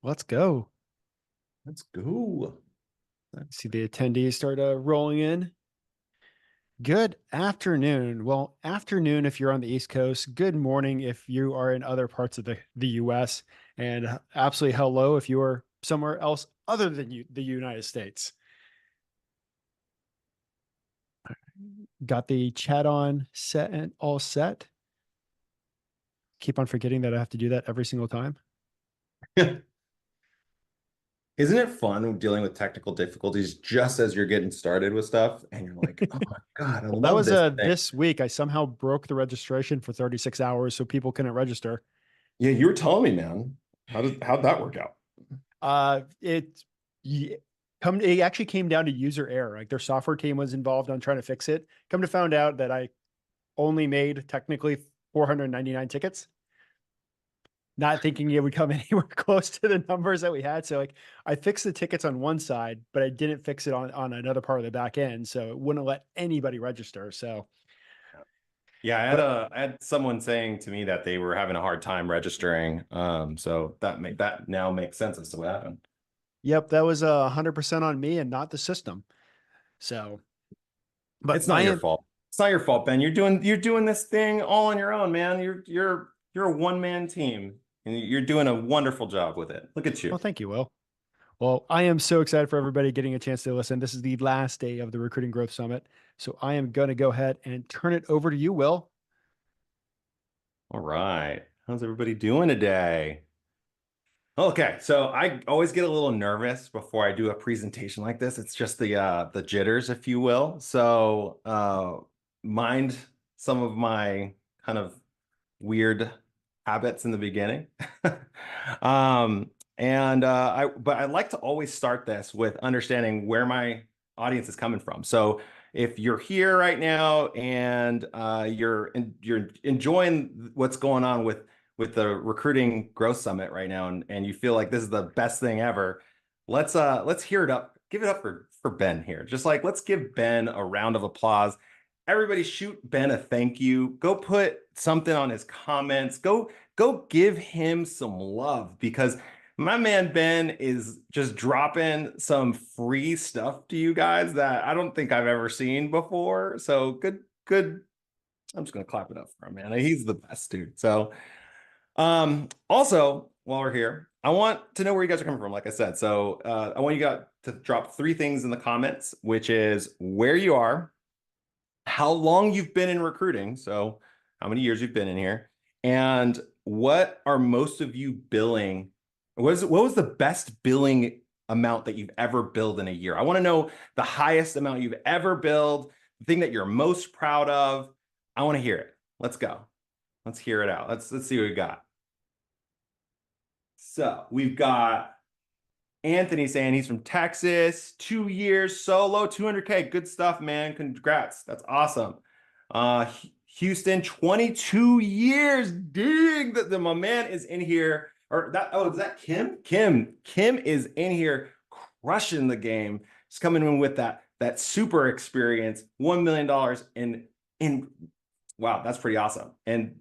Let's go. Let's go. See the attendees start rolling in. Good afternoon. Well, afternoon if you're on the East Coast. Good morning if you are in other parts of the US. And absolutely hello if you are somewhere else other than the United States. Got the chat on set and all set. Keep on forgetting that I have to do that every single time. Isn't it fun dealing with technical difficulties just as you're getting started with stuff? And you're like, oh my God, I Well, that love was this thing. this week. I somehow broke the registration for 36 hours so people couldn't register. Yeah, you were telling me, man. How'd that work out? It yeah, it actually came down to user error. Like their software team was involved on trying to fix it. Come to found out that I only made technically 499 tickets, not thinking it would come anywhere close to the numbers that we had. So like I fixed the tickets on one side, but I didn't fix it on another part of the back end. So it wouldn't let anybody register. So, Yeah, but I had someone saying to me that they were having a hard time registering. So that now makes sense as to what happened. yep, that was 100% on me and not the system. So, but It's I not your am fault. It's not your fault, Ben. You're doing this thing all on your own, man. You're a one-man team and you're doing a wonderful job with it. Look at well, you. thank you, Will. Well, I am so excited for everybody getting a chance to listen. This is the last day of the Recruiting Growth Summit. So I am going to go ahead and turn it over to you, Will. All right. How's everybody doing today? Okay, so I always get a little nervous before I do a presentation like this. It's just the jitters, if you will. So mind some of my kind of weird habits in the beginning. But I like to always start this with understanding where my audience is coming from. So if you're here right now and you're enjoying what's going on with the recruiting growth summit right now and you feel like this is the best thing ever, let's hear it up. Give it up for Ben here. Just like let's give Ben a round of applause. Everybody shoot Ben a thank you. Go put something on his comments. Go give him some love because my man Ben is just dropping some free stuff to you guys that I don't think I've ever seen before. So good. I'm just gonna clap it up for him, man. He's the best dude. So also while we're here, I want to know where you guys are coming from, like I said. So I want you guys to drop three things in the comments, which is where you are, how long you've been in recruiting, so how many years you've been in here, and what are most of you billing? What was the best billing amount that you've ever billed in a year? I want to know the highest amount you've ever billed, the thing that you're most proud of. I want to hear it. Let's go. Let's hear it out. Let's see what we got. So we've got Anthony saying he's from Texas, 2 years solo, 200K. Good stuff, man. Congrats. That's awesome. Houston, 22 years. Dang, my man is in here. Or that, oh, is that Kim? Kim is in here crushing the game. Just coming in with that super experience, $1 million in wow, that's pretty awesome. And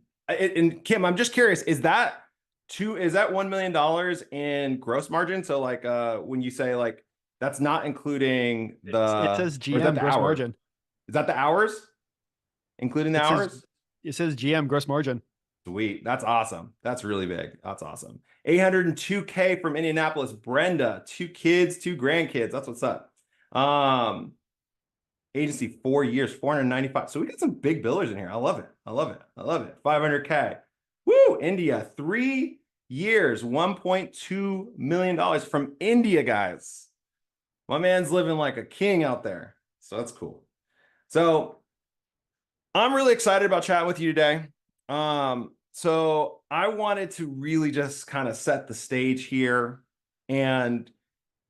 Kim, I'm just curious, is that $1 million in gross margin? So like when you say like that's not including It the, says or is that GM the gross hours? margin. Is that the hours? Including the It says hours? it says GM gross margin. Sweet. That's awesome. That's really big. That's awesome. 802K from Indianapolis. Brenda, two kids, two grandkids. That's what's up. Agency 4 years, 495. So we got some big billers in here. I love it. I love it. I love it. 500K. Woo! India, 3 years, $1.2 million from India, guys. My man's living like a king out there. So that's cool. So I'm really excited about chatting with you today. So I wanted to really just kind of set the stage here and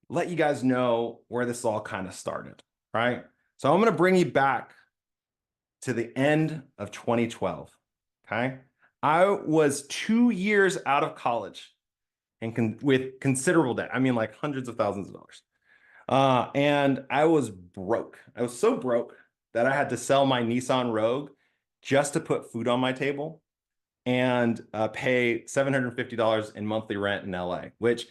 let you guys know where this all kind of started, right? So I'm going to bring you back to the end of 2012, okay? I was 2 years out of college and with considerable debt. I mean, like hundreds of thousands of dollars. And I was broke. I was so broke that I had to sell my Nissan Rogue just to put food on my table and pay $750 in monthly rent in LA, which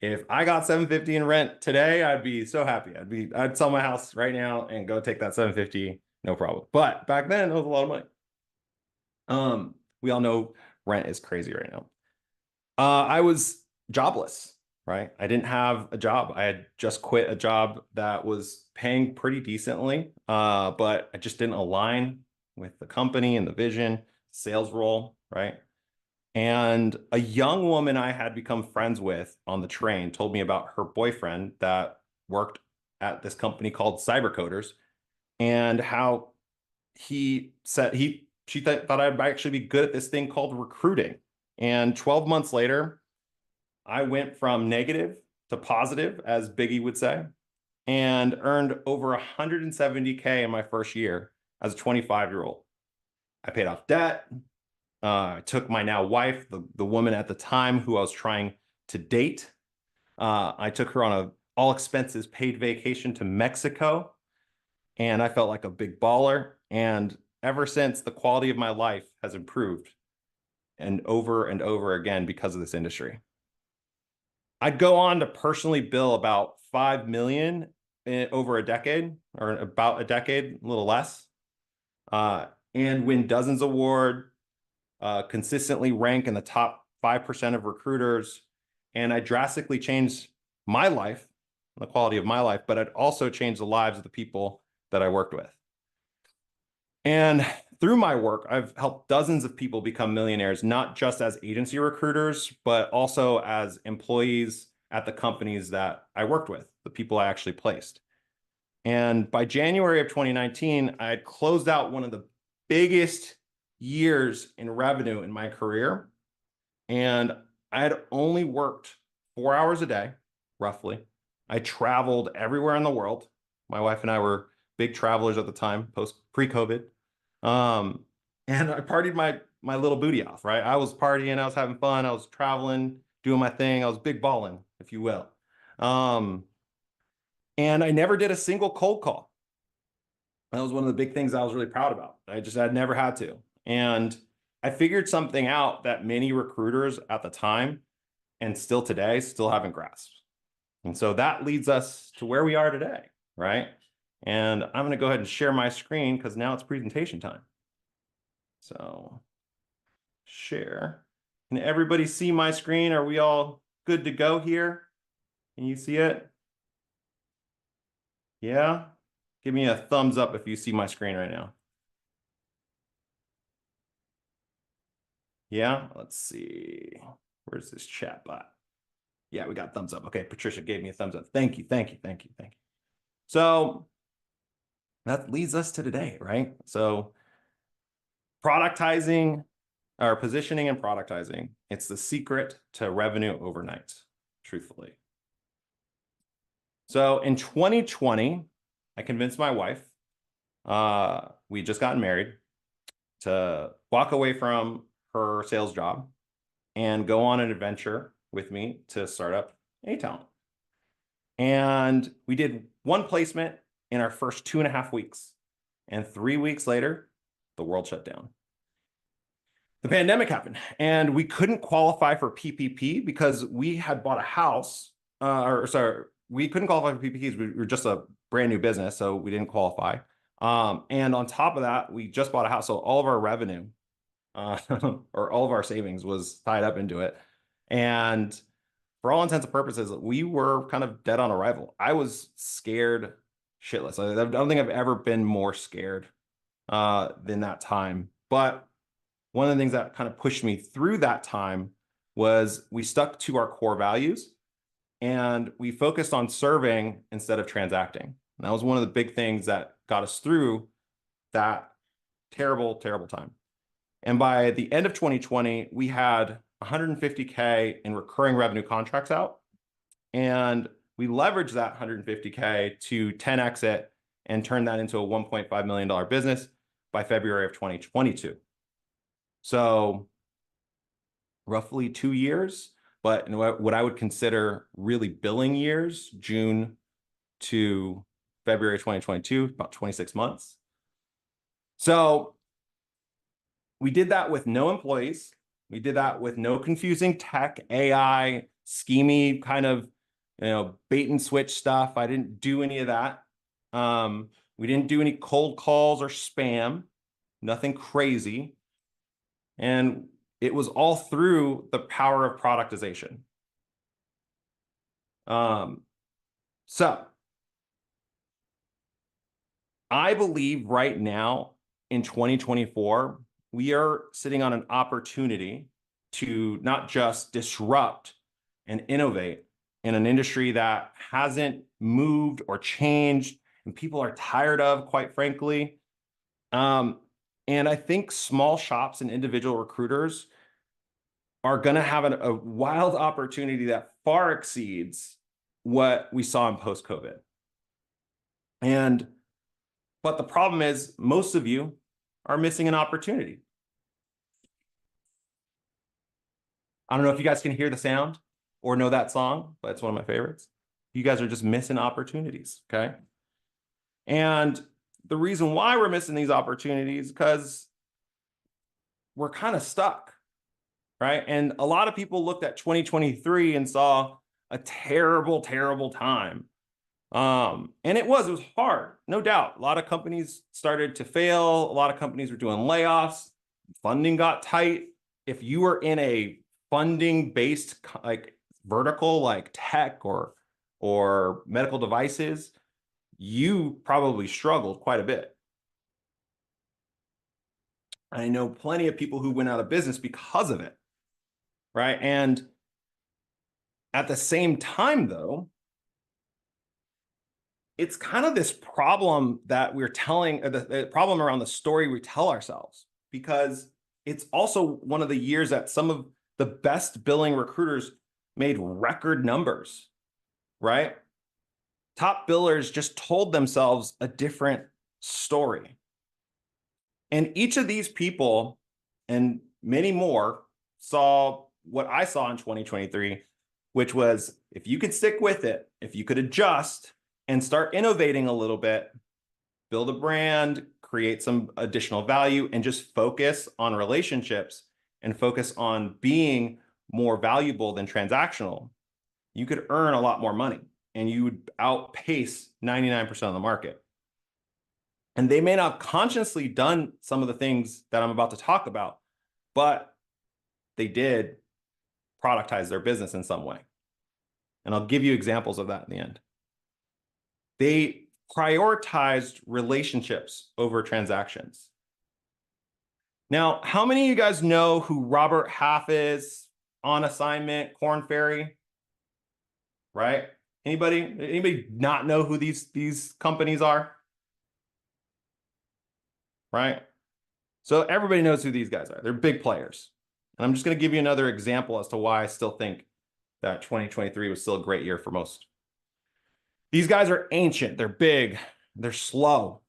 If I got 750 in rent today, I'd be so happy. I'd sell my house right now and go take that 750, no problem. But back then, it was a lot of money. We all know rent is crazy right now. I was jobless, right? I didn't have a job. I had just quit a job that was paying pretty decently, but I just didn't align with the company and the vision, sales role, right? And a young woman I had become friends with on the train told me about her boyfriend that worked at this company called Cybercoders and how he said she thought I'd actually be good at this thing called recruiting. And 12 months later, I went from negative to positive, as Biggie would say, and earned over 170K in my first year as a 25-year-old. I paid off debt. I took my now wife, the woman at the time who I was trying to date. I took her on a all expenses paid vacation to Mexico, and I felt like a big baller. And ever since, the quality of my life has improved and over again because of this industry. I'd go on to personally bill about 5 million over a decade, or about a decade, a little less, and win dozens of awards, consistently rank in the top 5% of recruiters. And I drastically changed my life, the quality of my life, but I'd also changed the lives of the people that I worked with. And through my work, I've helped dozens of people become millionaires, not just as agency recruiters, but also as employees at the companies that I worked with, the people I actually placed. And by January of 2019, I had closed out one of the biggest years in revenue in my career. And I had only worked 4 hours a day, roughly. I traveled everywhere in the world. My wife and I were big travelers at the time, pre-COVID. And I partied my little booty off, right? I was partying, I was having fun, I was traveling, doing my thing. I was big balling, if you will. And I never did a single cold call. That was one of the big things I was really proud about. I'd never had to. And I figured something out that many recruiters at the time and still today still haven't grasped. And so that leads us to where we are today, right? And I'm going to go ahead and share my screen because now it's presentation time. So share. Can everybody see my screen? Are we all good to go here? Can you see it? Yeah? Give me a thumbs up if you see my screen right now. Yeah, let's see. Where's this chat bot? Yeah, we got thumbs up. Okay, Patricia gave me a thumbs up. Thank you. So that leads us to today, right? So productizing, or positioning and productizing, it's the secret to revenue overnight, truthfully. So in 2020, I convinced my wife, we just gotten married, to walk away from her sales job and go on an adventure with me to start up A-Talent. And we did one placement in our first 2.5 weeks. And 3 weeks later, the world shut down. The pandemic happened and we couldn't qualify for PPP because we had bought a house, we couldn't qualify for PPPs. We were just a brand new business, so we didn't qualify. And on top of that, we just bought a house. So all of our revenue, or all of our savings was tied up into it. And for all intents and purposes, we were kind of dead on arrival. I was scared shitless. I don't think I've ever been more scared than that time. But one of the things that kind of pushed me through that time was we stuck to our core values and we focused on serving instead of transacting. And that was one of the big things that got us through that terrible, terrible time. And by the end of 2020, we had 150K in recurring revenue contracts out. And we leveraged that 150K to 10x it and turn that into a $1.5 million business by February of 2022. So roughly 2 years, but in what I would consider really billing years, June to February 2022, about 26 months. So we did that with no employees. We did that with no confusing tech, AI, schemy kind of, bait and switch stuff. I didn't do any of that. We didn't do any cold calls or spam, nothing crazy. And it was all through the power of productization. So I believe right now in 2024, we are sitting on an opportunity to not just disrupt and innovate in an industry that hasn't moved or changed and people are tired of, quite frankly. And I think small shops and individual recruiters are going to have a wild opportunity that far exceeds what we saw in post-COVID. But the problem is most of you are missing an opportunity. I don't know if you guys can hear the sound or know that song, but it's one of my favorites. You guys are just missing opportunities, okay? And the reason why we're missing these opportunities is because we're kind of stuck, right? And a lot of people looked at 2023 and saw a terrible, terrible time. And it was hard, no doubt. A lot of companies started to fail. A lot of companies were doing layoffs. Funding got tight. If you were in a funding-based like vertical, like tech or medical devices, you probably struggled quite a bit. I know plenty of people who went out of business because of it, right? And at the same time, though, it's kind of this problem that we're telling, the problem around the story we tell ourselves, because it's also one of the years that some of the best billing recruiters made record numbers, right? Top billers just told themselves a different story. And each of these people and many more saw what I saw in 2023, which was if you could stick with it, if you could adjust and start innovating a little bit, build a brand, create some additional value, and just focus on relationships and focus on being more valuable than transactional, you could earn a lot more money and you would outpace 99% of the market. And they may not have consciously done some of the things that I'm about to talk about, but they did productize their business in some way. And I'll give you examples of that in the end. They prioritized relationships over transactions. Now, how many of you guys know who Robert Half is, On Assignment, Korn Ferry? Right? Anybody not know who these companies are? Right? So everybody knows who these guys are. They're big players. And I'm just going to give you another example as to why I still think that 2023 was still a great year for most. These guys are ancient. They're big. They're slow,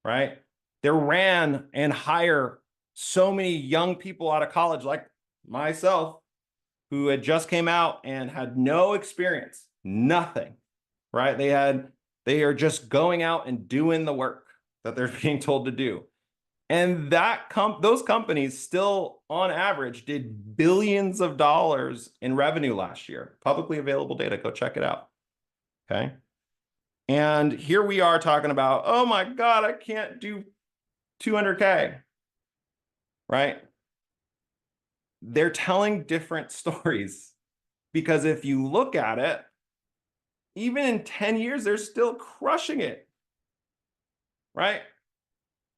right? They ran and hire so many young people out of college like myself who had just came out and had no experience, nothing, right? They are just going out and doing the work that they're being told to do. And those companies still, on average, did billions of dollars in revenue last year. Publicly available data, go check it out. Okay. And here we are talking about, oh my God, I can't do 200K, right? They're telling different stories because if you look at it, even in 10 years, they're still crushing it, right?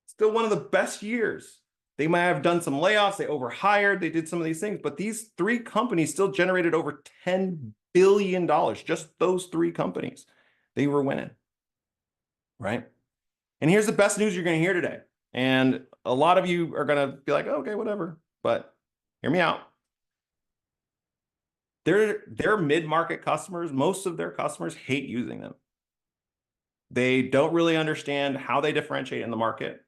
Still one of the best years. They might have done some layoffs, they overhired, they did some of these things, but these three companies still generated over $10 billion, just those three companies. They were winning, right? And here's the best news you're going to hear today. And a lot of you are going to be like, oh, okay, whatever, but hear me out. Their mid-market customers, most of their customers hate using them. They don't really understand how they differentiate in the market.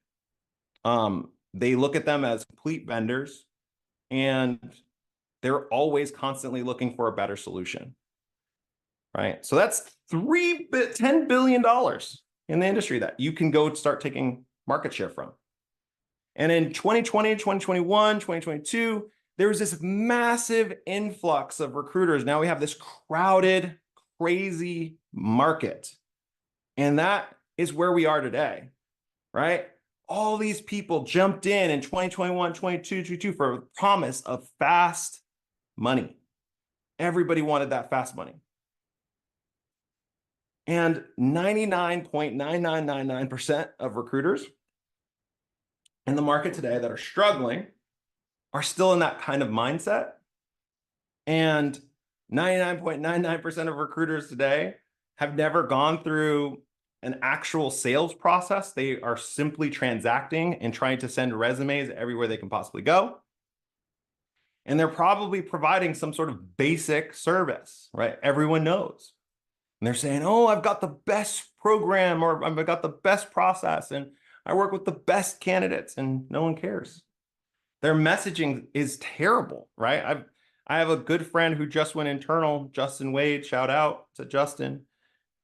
They look at them as complete vendors, and they're always constantly looking for a better solution, right? So that's $10 billion in the industry that you can go start taking market share from. And in 2020, 2021, 2022, there was this massive influx of recruiters. Now we have this crowded, crazy market. And that is where we are today, right? All these people jumped in 2021, 22, 22 for a promise of fast money. Everybody wanted that fast money. And 99.9999% of recruiters in the market today that are struggling are still in that kind of mindset. And 99.99% of recruiters today have never gone through an actual sales process. They are simply transacting and trying to send resumes everywhere they can possibly go. And they're probably providing some sort of basic service, right? Everyone knows. And they're saying, oh, I've got the best program, or I've got the best process, and I work with the best candidates, and no one cares. Their messaging is terrible, right? I have a good friend who just went internal, Justin Wade, shout out to Justin.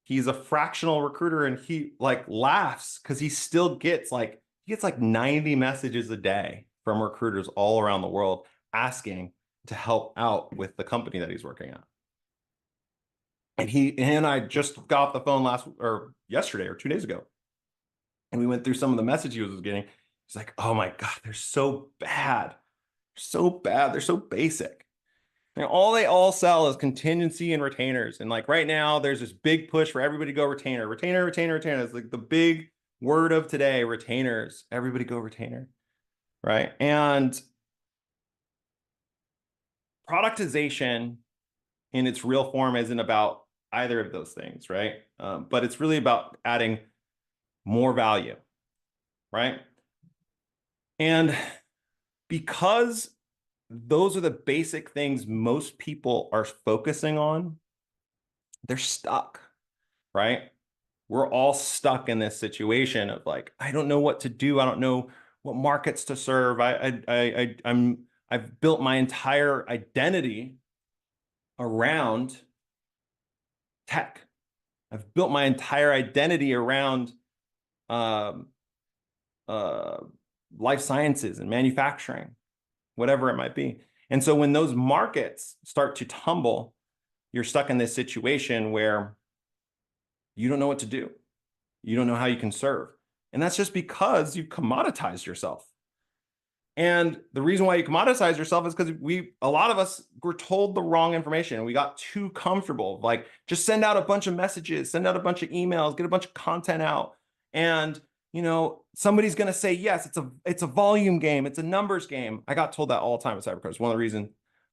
He's a fractional recruiter, and he like laughs because he still gets like 90 messages a day from recruiters all around the world asking to help out with the company that he's working at. And he and I just got off the phone yesterday or 2 days ago. And we went through some of the messages he was getting. He's like, oh my God, they're so bad. They're so bad. They're so basic. And all they all sell is contingency and retainers. And like right now, there's this big push for everybody to go retainer, retainer, retainer, retainer. It's like the big word of today, retainers. Everybody go retainer, right? And productization in its real form isn't about either of those things, right? But it's really about adding more value, right? And because those are the basic things most people are focusing on, they're stuck, right? We're all stuck in this situation of like, I don't know what to do. I don't know what markets to serve. I've built my entire identity around tech. I've built my entire identity around life sciences and manufacturing, whatever it might be. And so when those markets start to tumble, you're stuck in this situation where you don't know what to do. You don't know how you can serve. And that's just because you've commoditized yourself. And the reason why you commoditize yourself is because a lot of us were told the wrong information. We got too comfortable. Like, just send out a bunch of messages, send out a bunch of emails, get a bunch of content out. And, somebody's going to say, yes, it's a volume game. It's a numbers game. I got told that all the time at Cybercoach. It's one of the reasons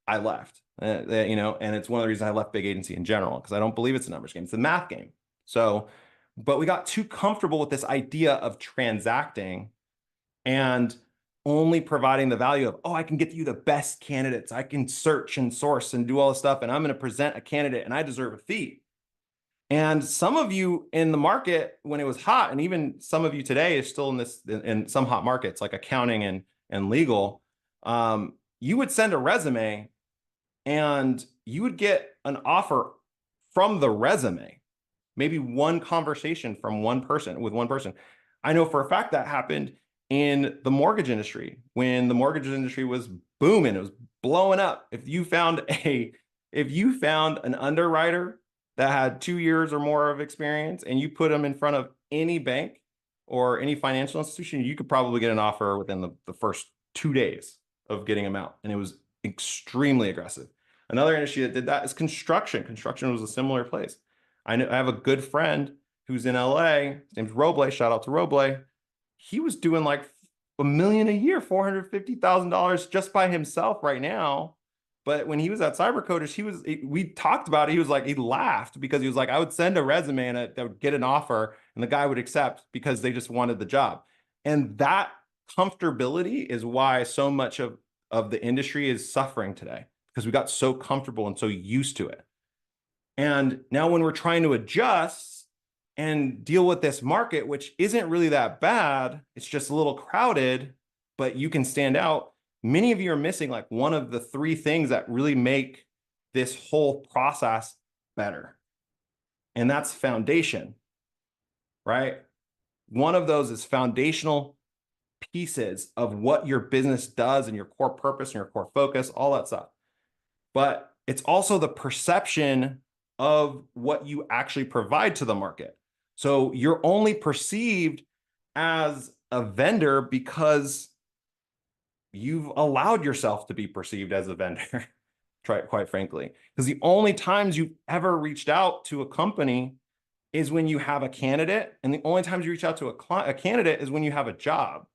I left, and it's one of the reasons I left big agency in general, because I don't believe it's a numbers game. It's a math game. So, but we got too comfortable with this idea of transacting and only providing the value of, oh, I can get you the best candidates. I can search and source and do all this stuff, and I'm going to present a candidate and I deserve a fee. And some of you in the market when it was hot, and even some of you today is still in some hot markets like accounting and legal, you would send a resume and you would get an offer from the resume, maybe one conversation from one person with one person. I know for a fact that happened in the mortgage industry when the mortgage industry was booming. It was blowing up. If you found an underwriter that had 2 years or more of experience and you put them in front of any bank or any financial institution, you could probably get an offer within the first 2 days of getting them out. And it was extremely aggressive. Another industry that did that is construction. Construction was a similar place. I have a good friend who's in LA. His name's Roble. Shout out to Roble. He was doing like $1 million a year, $450,000 just by himself right now. But when he was at Cybercoders, we talked about it. He was like, he laughed because he was like, I would send a resume and that would get an offer and the guy would accept because they just wanted the job. And that comfortability is why so much of the industry is suffering today, because we got so comfortable and so used to it. And now when we're trying to adjust and deal with this market, which isn't really that bad, it's just a little crowded, but you can stand out. Many of you are missing like one of the 3 things that really make this whole process better. And that's foundation, right? One of those is foundational pieces of what your business does and your core purpose and your core focus, all that stuff. But it's also the perception of what you actually provide to the market. So you're only perceived as a vendor because you've allowed yourself to be perceived as a vendor, quite frankly. Because the only times you've ever reached out to a company is when you have a candidate, and the only times you reach out to a candidate is when you have a job.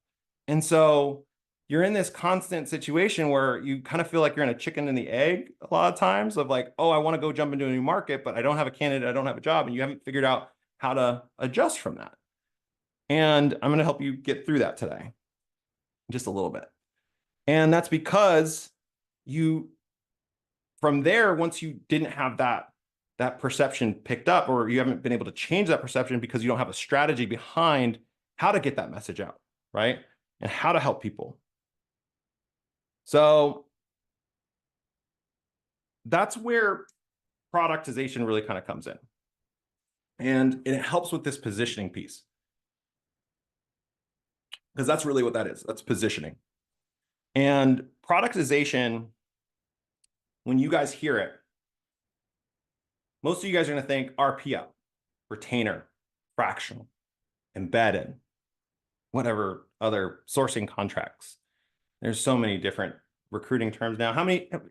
And so you're in this constant situation where you kind of feel like you're in a chicken and the egg a lot of times of like, oh, I want to go jump into a new market, but I don't have a candidate, I don't have a job, and you haven't figured out how to adjust from that. And I'm going to help you get through that today, just a little bit. And that's because from there, once you didn't have that perception picked up, or you haven't been able to change that perception because you don't have a strategy behind how to get that message out, right? And how to help people. So that's where productization really kind of comes in. And it helps with this positioning piece. Because that's really what that is. That's positioning. And productization, when you guys hear it, most of you guys are going to think RPO, retainer, fractional, embedded, whatever other sourcing contracts. There's so many different recruiting terms now.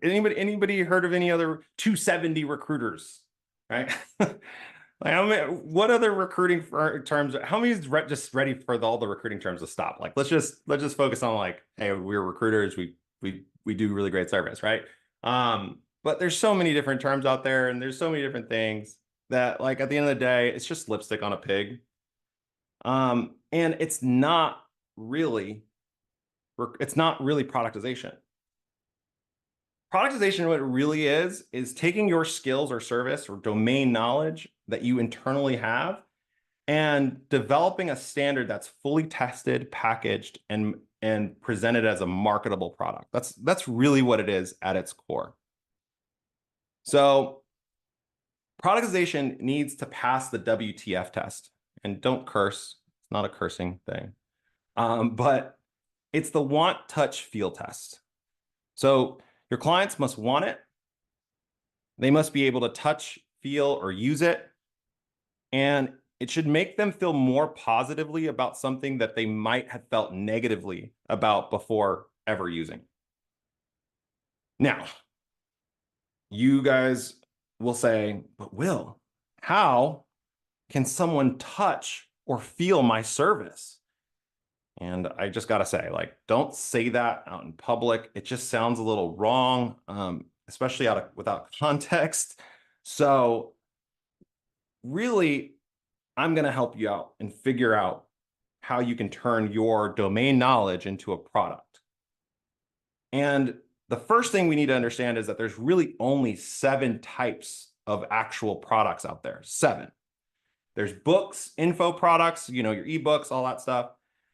Anybody heard of any other 270 recruiters, right? Like, what other recruiting terms? How many is just ready for all the recruiting terms to stop? Like, let's just focus on like, hey, we're recruiters. We do really great service, right? But there's so many different terms out there, and there's so many different things that, like, at the end of the day, it's just lipstick on a pig. And it's not really productization. Productization, what it really is taking your skills or service or domain knowledge that you internally have and developing a standard that's fully tested, packaged, and presented as a marketable product. That's really what it is at its core. So productization needs to pass the WTF test. And don't curse. It's not a cursing thing. But it's the want, touch, feel test. So your clients must want it. They must be able to touch, feel, or use it. And it should make them feel more positively about something that they might have felt negatively about before ever using. Now, you guys will say, but Will, how can someone touch or feel my service? And I just got to say, like, don't say that out in public. It just sounds a little wrong, especially without context. So really, I'm going to help you out and figure out how you can turn your domain knowledge into a product. And the first thing we need to understand is that there's really only 7 types of actual products out there. 7. There's books, info products, your ebooks, all that stuff.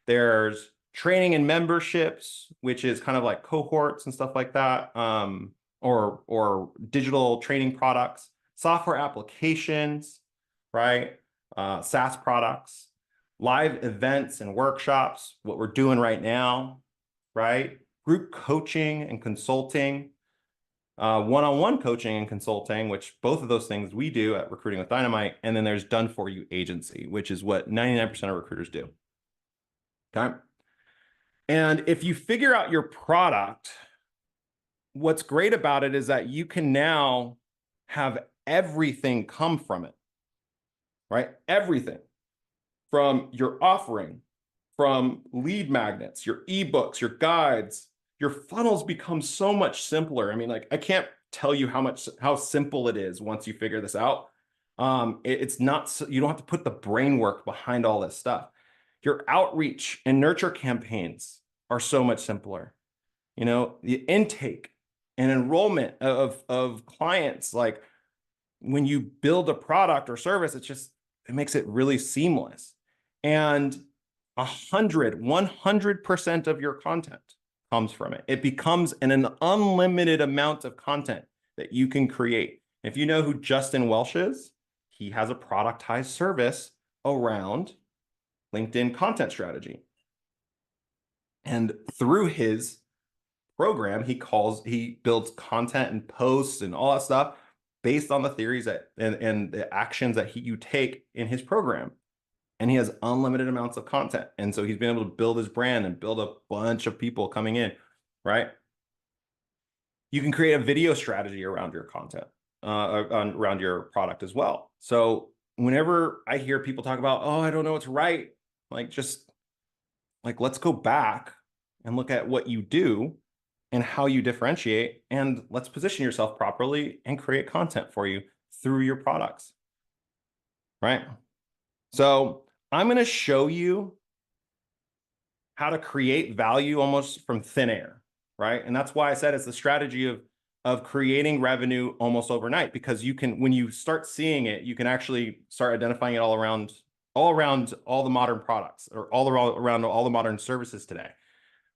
There's training and memberships, which is kind of like cohorts and stuff like that, or digital training products, software applications, right? SaaS products, live events and workshops, what we're doing right now, right? Group coaching and consulting, one-on-one coaching and consulting, which both of those things we do at Recruiting with Dynamite. And then there's done for you agency, which is what 99% of recruiters do. Okay. And if you figure out your product, what's great about it is that you can now have everything come from it, right? Everything from your offering, from lead magnets, your ebooks, your guides, your funnels become so much simpler. I mean, like, I can't tell you how simple it is once you figure this out. It's not, you don't have to put the brain work behind all this stuff. Your outreach and nurture campaigns are so much simpler. The intake and enrollment of clients, like when you build a product or service, it makes it really seamless. And 100% of your content comes from it. It becomes an unlimited amount of content that you can create. If you know who Justin Welsh is, he has a productized service around LinkedIn content strategy. And through his program, he builds content and posts and all that stuff based on the theories that and the actions that you take in his program. And he has unlimited amounts of content. And so he's been able to build his brand and build a bunch of people coming in, right? You can create a video strategy around your content, around your product as well. So whenever I hear people talk about, oh, I don't know what's right, like just like, let's go back and look at what you do and how you differentiate, and let's position yourself properly and create content for you through your products, right? So I'm going to show you how to create value almost from thin air, right? And that's why I said it's the strategy of creating revenue almost overnight, because you can, when you start seeing it, you can actually start identifying it all around all the modern products, or around all the modern services today,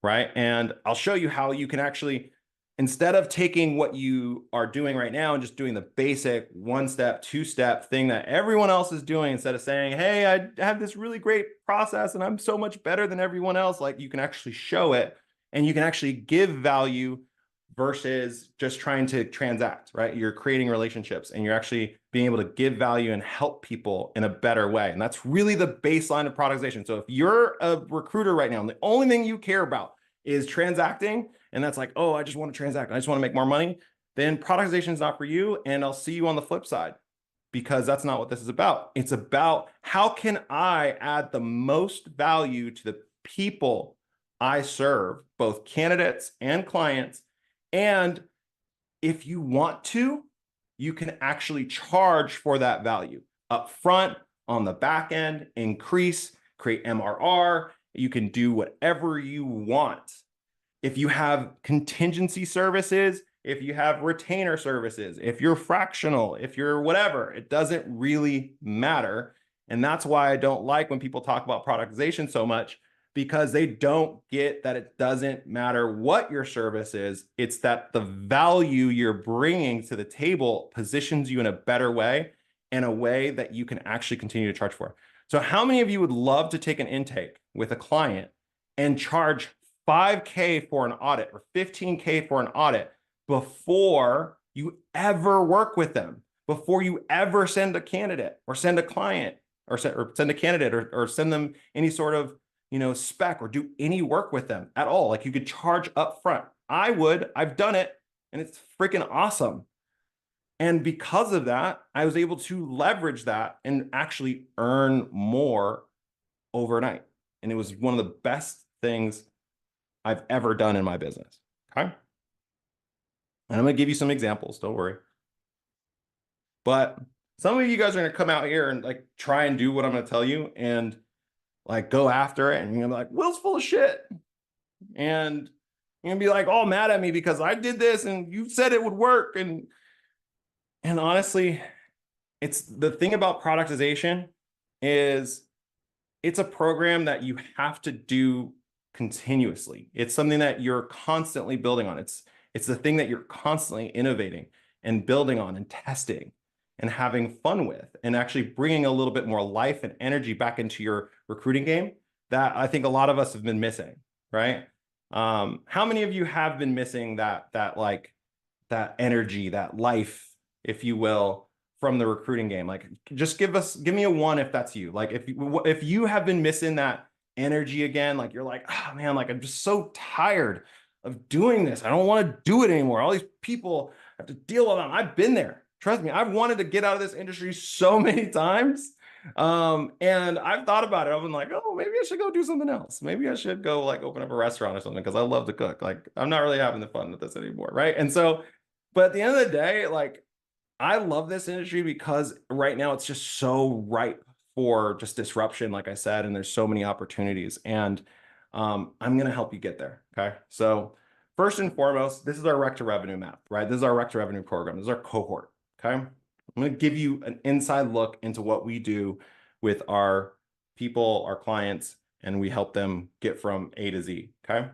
right? And I'll show you how you can actually, instead of taking what you are doing right now and just doing the basic one-step, two-step thing that everyone else is doing, instead of saying, hey, I have this really great process and I'm so much better than everyone else, like you can actually show it and you can actually give value versus just trying to transact, right? You're creating relationships and you're actually being able to give value and help people in a better way. And that's really the baseline of productization. So if you're a recruiter right now and the only thing you care about is transacting, and that's like, oh, I just want to transact, I just want to make more money, then productization is not for you. And I'll see you on the flip side, because that's not what this is about. It's about how can I add the most value to the people I serve, both candidates and clients. And if you want to, you can actually charge for that value up front, on the back end, increase, create MRR. You can do whatever you want. If you have contingency services, if you have retainer services, if you're fractional, if you're whatever, it doesn't really matter. And that's why I don't like when people talk about productization so much, because they don't get that it doesn't matter what your service is. It's that the value you're bringing to the table positions you in a better way, in a way that you can actually continue to charge for. So how many of you would love to take an intake with a client and charge $5K for an audit or $15K for an audit before you ever work with them, before you ever send a candidate or send a client or send a candidate or send them any sort of spec or do any work with them at all? Like, you could charge up front. I've done it, and it's freaking awesome. And because of that, I was able to leverage that and actually earn more overnight. And it was one of the best things I've ever done in my business. Okay. And I'm going to give you some examples. Don't worry. But some of you guys are going to come out here and like try and do what I'm going to tell you and like go after it. And you're going to be like, Will's full of shit. And you're going to be like all mad at me because I did this and you said it would work. And honestly, it's the thing about productization is it's a program that you have to do continuously. It's something that you're constantly building on. It's the thing that you're constantly innovating and building on and testing and having fun with, and actually bringing a little bit more life and energy back into your recruiting game that I think a lot of us have been missing, right? How many of you have been missing that energy, that life, if you will, from the recruiting game? Like, just give me a 1 if that's you. Like, if you have been missing that energy again, like you're like, oh man, like I'm just so tired of doing this. I don't want to do it anymore. All these people have to deal with them. I've been there. Trust me, I've wanted to get out of this industry so many times. And I've thought about it. I've been like, oh, maybe I should go do something else. Maybe I should go like open up a restaurant or something, because I love to cook. Like, I'm not really having the fun with this anymore, right? And so, but at the end of the day, like, I love this industry because right now it's just so ripe for just disruption, like I said, and there's so many opportunities. And I'm going to help you get there. Okay. So first and foremost, this is our rec to revenue map, right? This is our rec to revenue program. This is our cohort. Okay. I'm going to give you an inside look into what we do with our people, our clients, and we help them get from A to Z. Okay.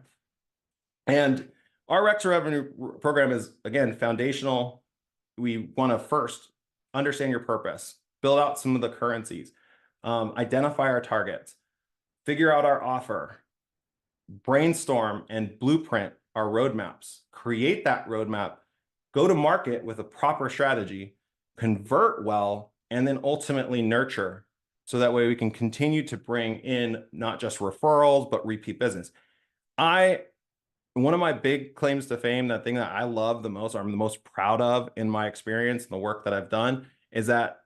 And our rec to revenue program is, again, foundational. We want to first understand your purpose, build out some of the currencies, identify our targets, figure out our offer, brainstorm and blueprint our roadmaps, create that roadmap, go to market with a proper strategy, convert well, and then ultimately nurture. So that way we can continue to bring in not just referrals, but repeat business. One of my big claims to fame, that thing that I love the most, or I'm the most proud of in my experience and the work that I've done, is that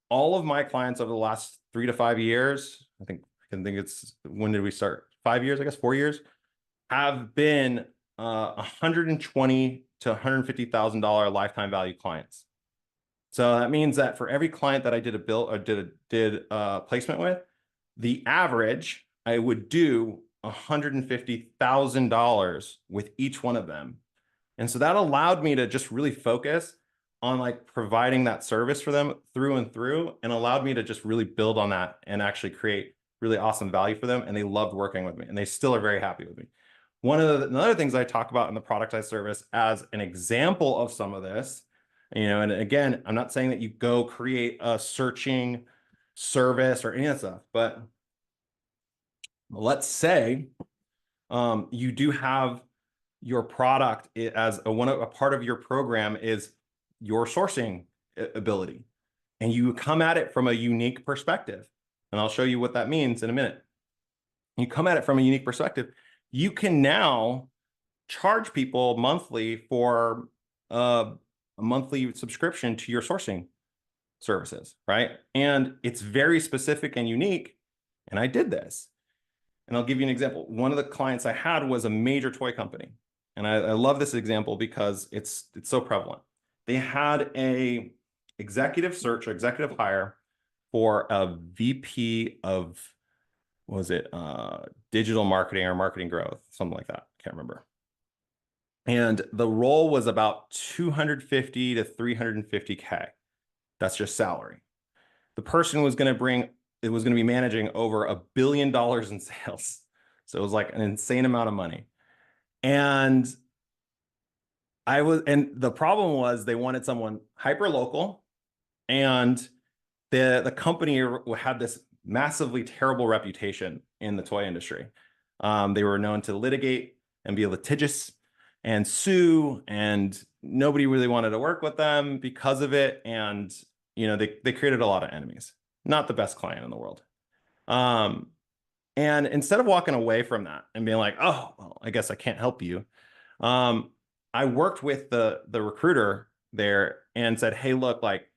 all of my clients over the last 3 to 5 years, I think it's, when did we start? 5 years, I guess, 4 years, have been $120 to $150,000 lifetime value clients. So that means that for every client that I did a bill or did a placement with, the average I would do $150,000 with each one of them. And so that allowed me to just really focus on like providing that service for them through and through, and allowed me to just really build on that and actually create really awesome value for them. And they loved working with me, and they still are very happy with me. One of the other things I talk about in the productized service as an example of some of this, and again, I'm not saying that you go create a searching service or any of that stuff, but let's say you do have your product as a part of your program is your sourcing ability, and you come at it from a unique perspective. And I'll show you what that means in a minute. You come at it from a unique perspective. You can now charge people monthly for a monthly subscription to your sourcing services, right? And it's very specific and unique. And I did this. And I'll give you an example. One of the clients I had was a major toy company. And I love this example because it's so prevalent. They had a executive search or executive hire for a VP of, what was it, digital marketing or marketing growth, something like that. Can't remember. And the role was about 250 to 350K. That's just salary. The person was going to be managing over $1 billion in sales. So it was like an insane amount of money. And the problem was they wanted someone hyper local, and the company had this massively terrible reputation in the toy industry. They were known to litigate and be litigious and sue, and nobody really wanted to work with them because of it. And they created a lot of enemies. Not the best client in the world. And instead of walking away from that and being like, oh, well, I guess I can't help you, I worked with the recruiter there and said, hey, look, like,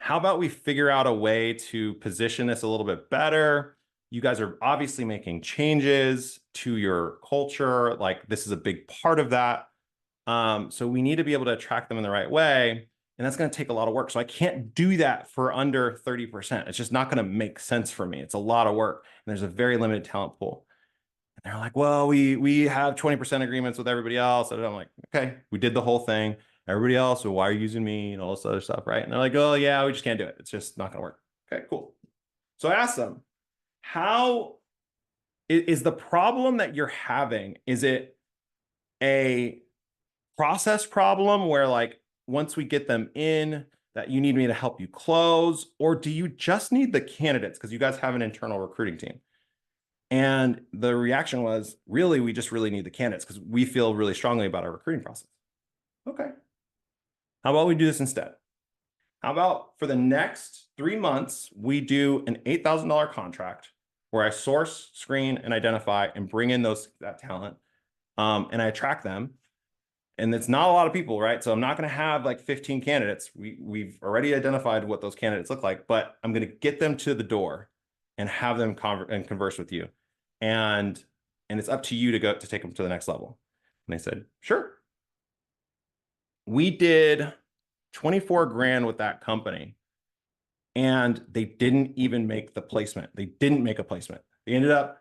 how about we figure out a way to position this a little bit better? You guys are obviously making changes to your culture. Like, this is a big part of that. So we need to be able to attract them in the right way. And that's going to take a lot of work. So I can't do that for under 30%. It's just not going to make sense for me. It's a lot of work. And there's a very limited talent pool. And they're like, well, we have 20% agreements with everybody else. And I'm like, okay, we did the whole thing. Everybody else, so why are you using me and all this other stuff, right? And they're like, oh, yeah, we just can't do it. It's just not going to work. Okay, cool. So I asked them, how is the problem that you're having? Is it a process problem where, like, once we get them in, that you need me to help you close? Or do you just need the candidates because you guys have an internal recruiting team? And the reaction was, really, we just really need the candidates because we feel really strongly about our recruiting process. Okay. How about we do this instead? How about for the next 3 months, we do an $8,000 contract where I source, screen, and identify and bring in that talent, and I attract them. And it's not a lot of people, right? So I'm not going to have like 15 candidates. We've already identified what those candidates look like, but I'm going to get them to the door and have them converse with you. And it's up to you to take them to the next level. And they said, sure. We did 24 grand with that company, and they didn't even make the placement. They didn't make a placement. They ended up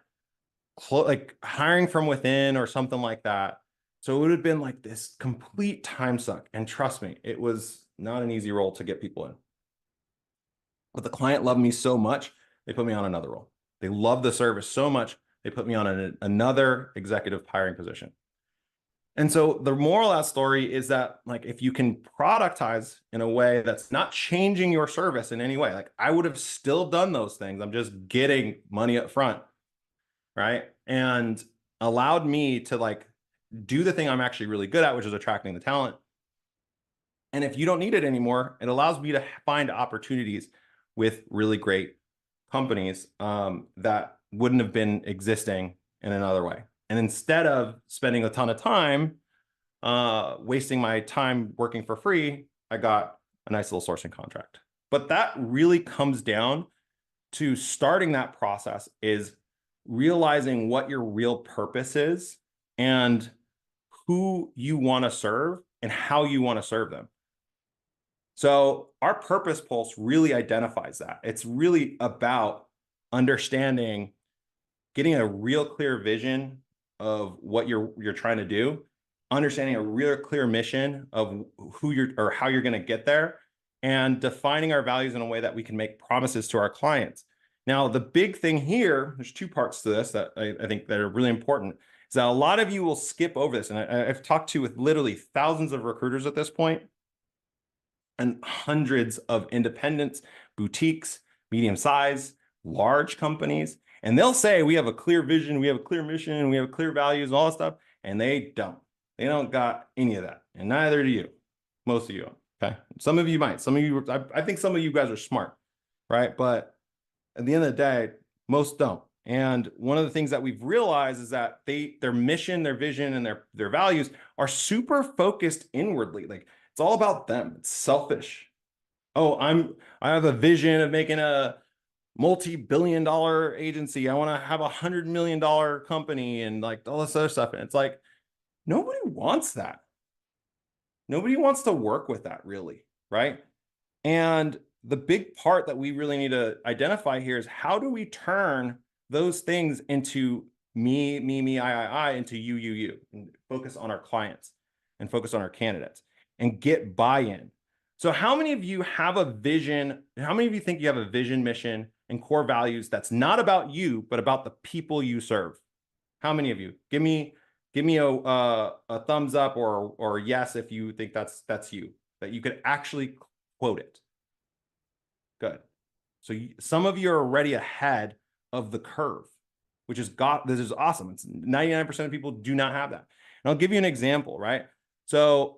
like hiring from within or something like that. So it would have been like this complete time suck. And trust me, it was not an easy role to get people in. But the client loved me so much, they put me on another role. They loved the service so much, they put me on another executive hiring position. And so the moral of that story is that, like, if you can productize in a way that's not changing your service in any way, like I would have still done those things. I'm just getting money up front, right? And allowed me to like do the thing I'm actually really good at, which is attracting the talent. And if you don't need it anymore, it allows me to find opportunities with really great companies that wouldn't have been existing in another way. And instead of spending a ton of time wasting my time working for free, I got a nice little sourcing contract. But that really comes down to starting that process is realizing what your real purpose is and who you want to serve and how you want to serve them. So our purpose pulse really identifies that. It's really about understanding, getting a real clear vision of what you're trying to do, understanding a real clear mission of who you're or how you're going to get there, and defining our values in a way that we can make promises to our clients. Now, the big thing here, there's two parts to this that I think that are really important, is that a lot of you will skip over this. And I've talked to with literally thousands of recruiters at this point, and hundreds of independents, boutiques, medium size, large companies. And they'll say, we have a clear vision, we have a clear mission, we have clear values, all that stuff. And they don't. They don't got any of that. And neither do you. Most of you. Okay. Some of you might. Some of you, I think some of you guys are smart, right? But at the end of the day, most don't. And one of the things that we've realized is that their mission, their vision, and their values are super focused inwardly. Like it's all about them. It's selfish. Oh, I have a vision of making a multi-billion-dollar agency. I want to have $100 million company and like all this other stuff. And it's like, nobody wants that. Nobody wants to work with that really, right? And the big part that we really need to identify here is how do we turn those things into me, I, into you, and focus on our clients and focus on our candidates and get buy-in. So how many of you have a vision? How many of you think you have a vision, mission, and core values that's not about you, but about the people you serve? How many of you? Give me a thumbs up or yes if you think that's you, that you could actually quote it. Good. So some of you are already ahead of the curve, which is this is awesome. It's 99% of people do not have that. And I'll give you an example, right? So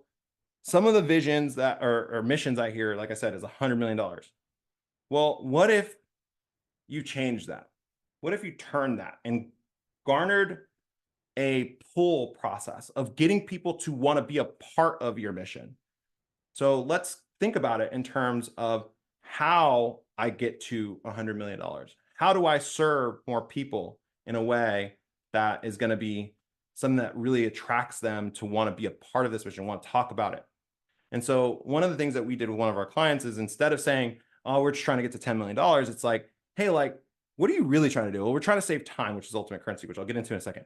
some of the visions that or missions I hear, like I said, is $100 million. Well, what if you change that? What if you turn that and garnered a pull process of getting people to want to be a part of your mission? So let's think about it in terms of how I get to $100 million. How do I serve more people in a way that is going to be something that really attracts them to want to be a part of this mission, want to talk about it? And so one of the things that we did with one of our clients is instead of saying, oh, we're just trying to get to $10 million, it's like, hey, like, what are you really trying to do? Well, we're trying to save time, which is ultimate currency, which I'll get into in a second.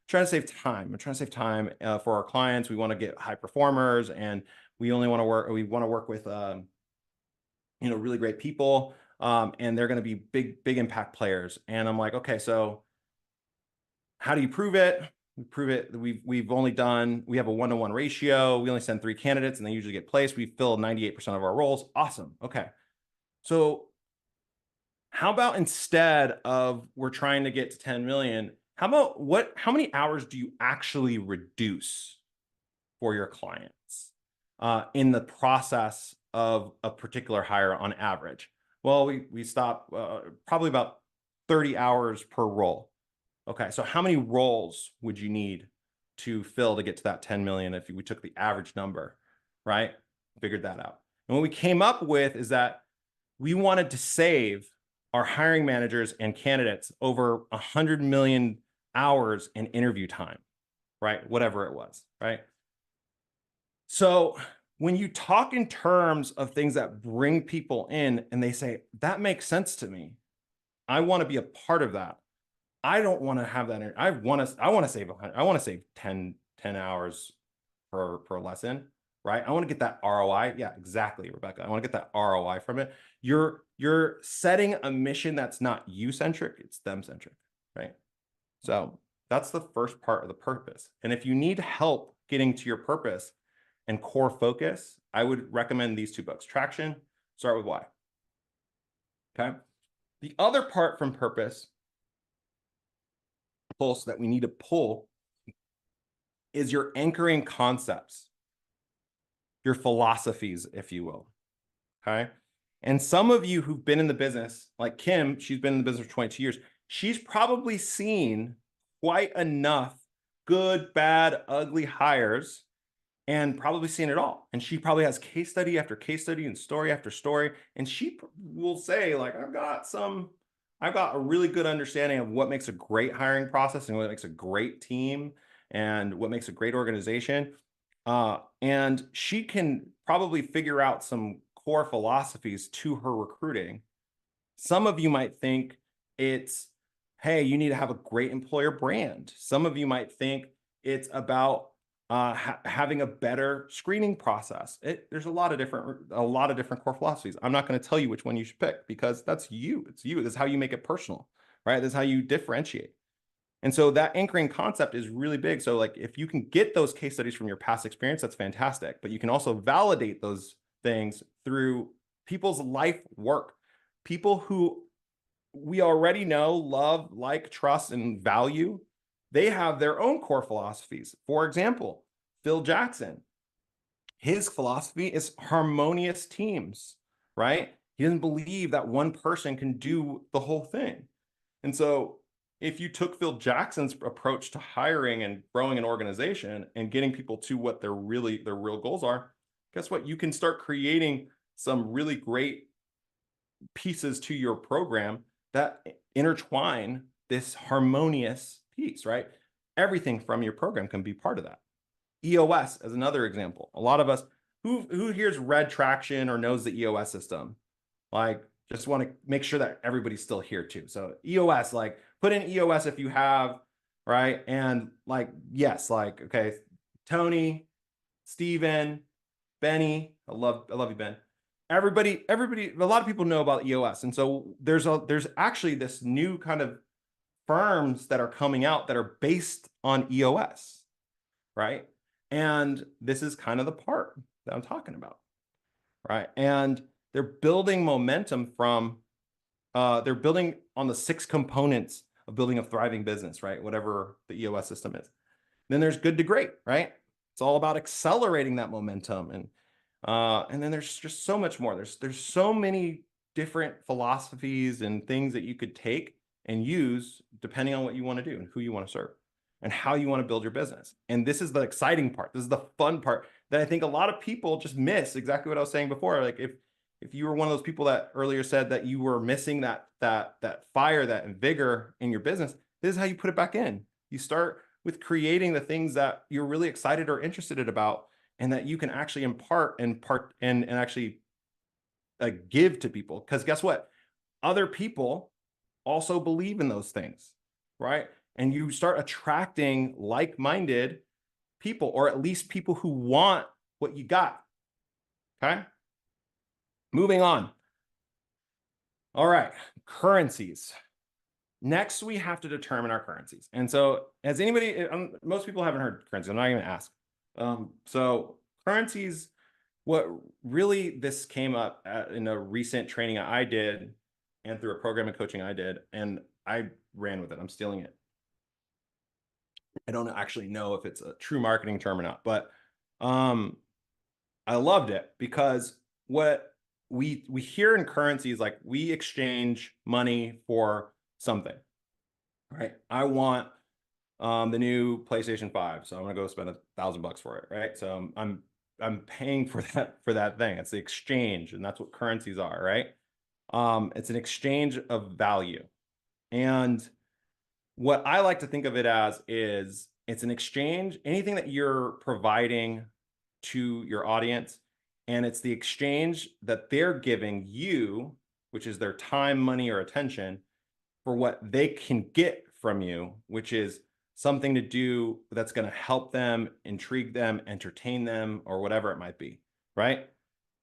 Trying to save time. We're trying to save time for our clients. We want to get high performers, and we only want to work. We want to work with, really great people, and they're going to be big impact players. And I'm like, okay, so how do you prove it? We prove it. We have a 1-to-1 ratio. We only send 3 candidates, and they usually get placed. We fill 98% of our roles. Awesome. Okay, so how about instead of we're trying to get to 10 million? How many hours do you actually reduce for your clients in the process of a particular hire on average? Well, we stop probably about 30 hours per role. Okay, so how many roles would you need to fill to get to that 10 million if we took the average number, right? Figured that out. And what we came up with is that we wanted to save our hiring managers and candidates over 100 million hours in interview time, right? Whatever it was, right? So when you talk in terms of things that bring people in and they say, that makes sense to me, I want to be a part of that. I don't want to have that. I want to save 100. I want to save 10 hours per lesson, right? I want to get that ROI. Yeah, exactly, Rebecca. I want to get that ROI from it. You're setting a mission that's not you-centric, it's them-centric, right? So that's the first part of the purpose. And if you need help getting to your purpose and core focus, I would recommend these 2 books. Traction, Start with Why. Okay. The other part from purpose pulse that we need to pull is your anchoring concepts, your philosophies, if you will. Okay. And some of you who've been in the business, like Kim, she's been in the business for 22 years. She's probably seen quite enough good, bad, ugly hires and probably seen it all. And she probably has case study after case study and story after story. And she will say, like, I've got a really good understanding of what makes a great hiring process and what makes a great team and what makes a great organization. And she can probably figure out some core philosophies to her recruiting. Some of you might think it's, hey, you need to have a great employer brand. Some of you might think it's about having a better screening process. There's a lot of different core philosophies. I'm not going to tell you which one you should pick because that's you. It's you. That's how you make it personal, right? That's how you differentiate. And so that anchoring concept is really big. So like if you can get those case studies from your past experience, that's fantastic. But you can also validate those things through people's life work. People who we already know, love, like, trust, and value, they have their own core philosophies. For example, Phil Jackson, his philosophy is harmonious teams, right? He doesn't believe that one person can do the whole thing. And so if you took Phil Jackson's approach to hiring and growing an organization and getting people to what their real goals are, guess what? You can start creating some really great pieces to your program that intertwine this harmonious piece, right? Everything from your program can be part of that. EOS as another example. A lot of us who here's read traction or knows the EOS system, like just want to make sure that everybody's still here too. So EOS, like put in EOS if you have, right? And like, yes, like, okay, Tony, Steven, Benny, I love you, Ben. Everybody, a lot of people know about EOS. And so there's actually this new kind of firms that are coming out that are based on EOS, right? And this is kind of the part that I'm talking about, right? And they're building momentum from, they're building on the 6 components of building a thriving business, right? Whatever the EOS system is. Then there's good to great, right? It's all about accelerating that momentum. And then there's just so much more. There's so many different philosophies and things that you could take and use depending on what you want to do and who you want to serve and how you want to build your business. And this is the exciting part. This is the fun part that I think a lot of people just miss. Exactly what I was saying before. Like if you were one of those people that earlier said that you were missing that fire, that vigor in your business, this is how you put it back in. You start with creating the things that you're really excited or interested about and that you can actually impart and actually give to people. Because guess what? Other people also believe in those things, right? And you start attracting like-minded people, or at least people who want what you got. Okay. Moving on. All right. Currencies. Next, we have to determine our currencies. And so has anybody, most people haven't heard currencies. I'm not even gonna ask. So currencies, what really this came up in a recent training I did and through a program of coaching I did, and I ran with it. I'm stealing it. I don't actually know if it's a true marketing term or not, but I loved it because what we hear in currencies, like we exchange money for something, right? I want the new PlayStation 5, so I'm gonna go spend $1,000 for it, right? So I'm paying for that thing. It's the exchange, and that's what currencies are, right? It's an exchange of value. And what I like to think of it as is it's an exchange, anything that you're providing to your audience, and it's the exchange that they're giving you, which is their time, money, or attention, for what they can get from you, which is something to do that's going to help them, intrigue them, entertain them, or whatever it might be, right?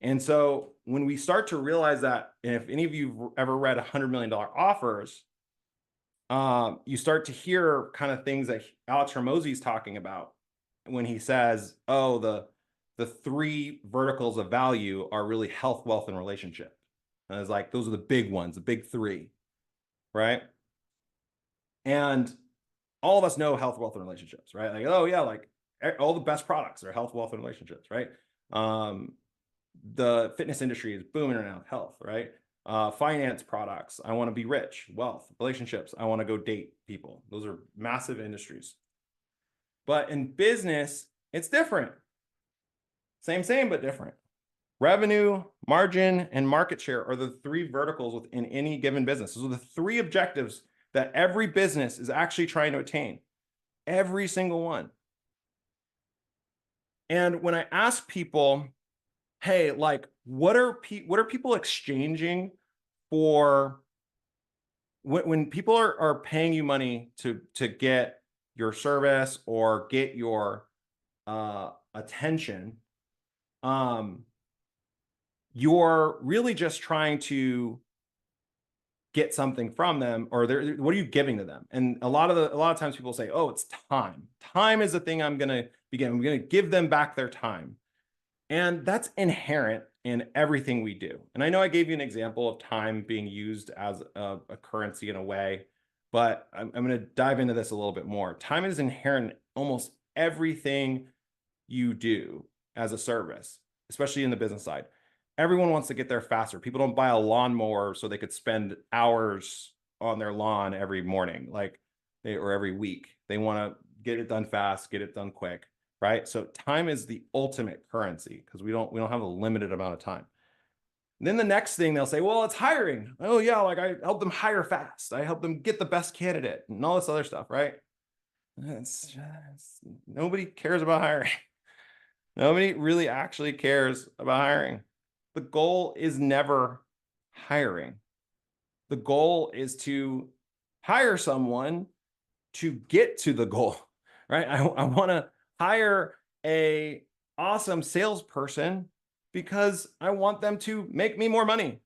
And so when we start to realize that, and if any of you have ever read $100 million offers, you start to hear kind of things that Alex Hormozy is talking about when he says, oh, the 3 verticals of value are really health, wealth, and relationship. And it's like, those are the big ones, the big 3, right? And all of us know health, wealth, and relationships, right? Like, oh yeah, like all the best products are health, wealth, and relationships, right? The fitness industry is booming right now, health, right? Finance products, I want to be rich, wealth, relationships, I want to go date people. Those are massive industries. But in business, it's different. Same, but different. Revenue, margin, and market share are the three verticals within any given business. Those are the three objectives that every business is actually trying to attain. Every single one. And when I ask people, hey, like, what are people exchanging for when people are paying you money to get your service or get your attention, you're really just trying to get something from them, or what are you giving to them? And a lot of times people say, oh, it's time. Time is the thing I'm going to give them back their time. And that's inherent in everything we do. And I know I gave you an example of time being used as a currency in a way, but I'm going to dive into this a little bit more. Time is inherent in almost everything you do as a service, especially in the business side. Everyone wants to get there faster. People don't buy a lawnmower so they could spend hours on their lawn every morning, or every week. They want to get it done fast, get it done quick, right? So time is the ultimate currency because we don't have a limited amount of time. And then the next thing they'll say, well, it's hiring. Oh yeah, like I help them hire fast. I help them get the best candidate and all this other stuff, right? Nobody cares about hiring. Nobody really actually cares about hiring. The goal is never hiring. The goal is to hire someone to get to the goal, right? I want to hire a awesome salesperson because I want them to make me more money.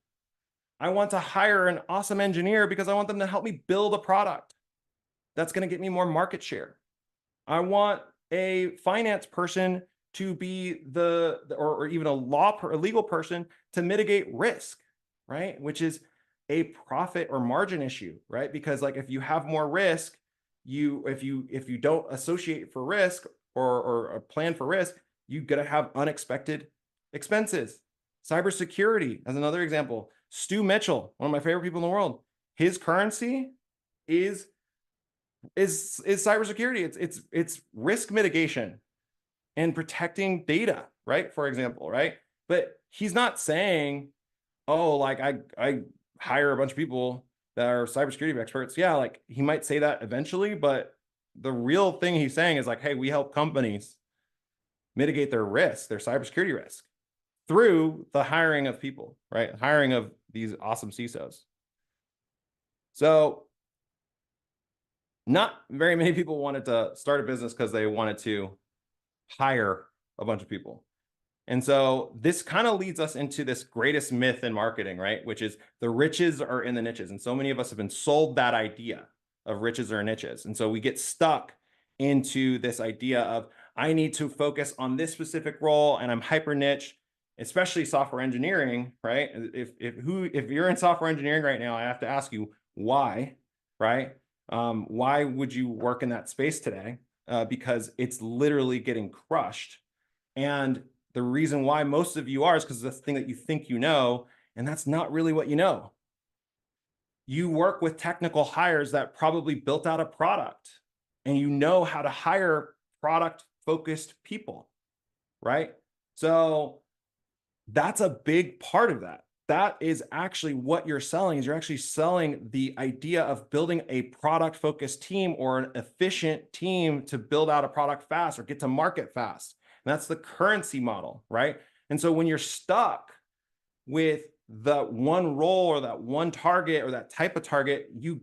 I want to hire an awesome engineer because I want them to help me build a product that's going to get me more market share. I want a finance person to be or even a legal person to mitigate risk, right? Which is a profit or margin issue, right? Because like if you have more risk, if you don't associate for risk or plan for risk, you're gonna have unexpected expenses. Cybersecurity, as another example. Stu Mitchell, one of my favorite people in the world, his currency is cybersecurity. It's risk mitigation and protecting data, right? For example, right? But he's not saying, oh, like I hire a bunch of people that are cybersecurity experts. Yeah, like he might say that eventually, but the real thing he's saying is like, hey, we help companies mitigate their risk, their cybersecurity risk, through the hiring of people, right? Hiring of these awesome CISOs. So not very many people wanted to start a business because they wanted to hire a bunch of people. And so this kind of leads us into this greatest myth in marketing, right? Which is the riches are in the niches. And so many of us have been sold that idea of riches are niches. And so we get stuck into this idea of, I need to focus on this specific role and I'm hyper niche, especially software engineering, right? If you're in software engineering right now, I have to ask you why, right? Why would you work in that space today? Because it's literally getting crushed. And the reason why most of you are is because that's the thing that you think you know, and that's not really what you know. You work with technical hires that probably built out a product, and you know how to hire product-focused people, right? So that's a big part of that. That is actually what you're selling, is you're actually selling the idea of building a product-focused team or an efficient team to build out a product fast or get to market fast. And that's the currency model, right? And so when you're stuck with the one role or that one target or that type of target, you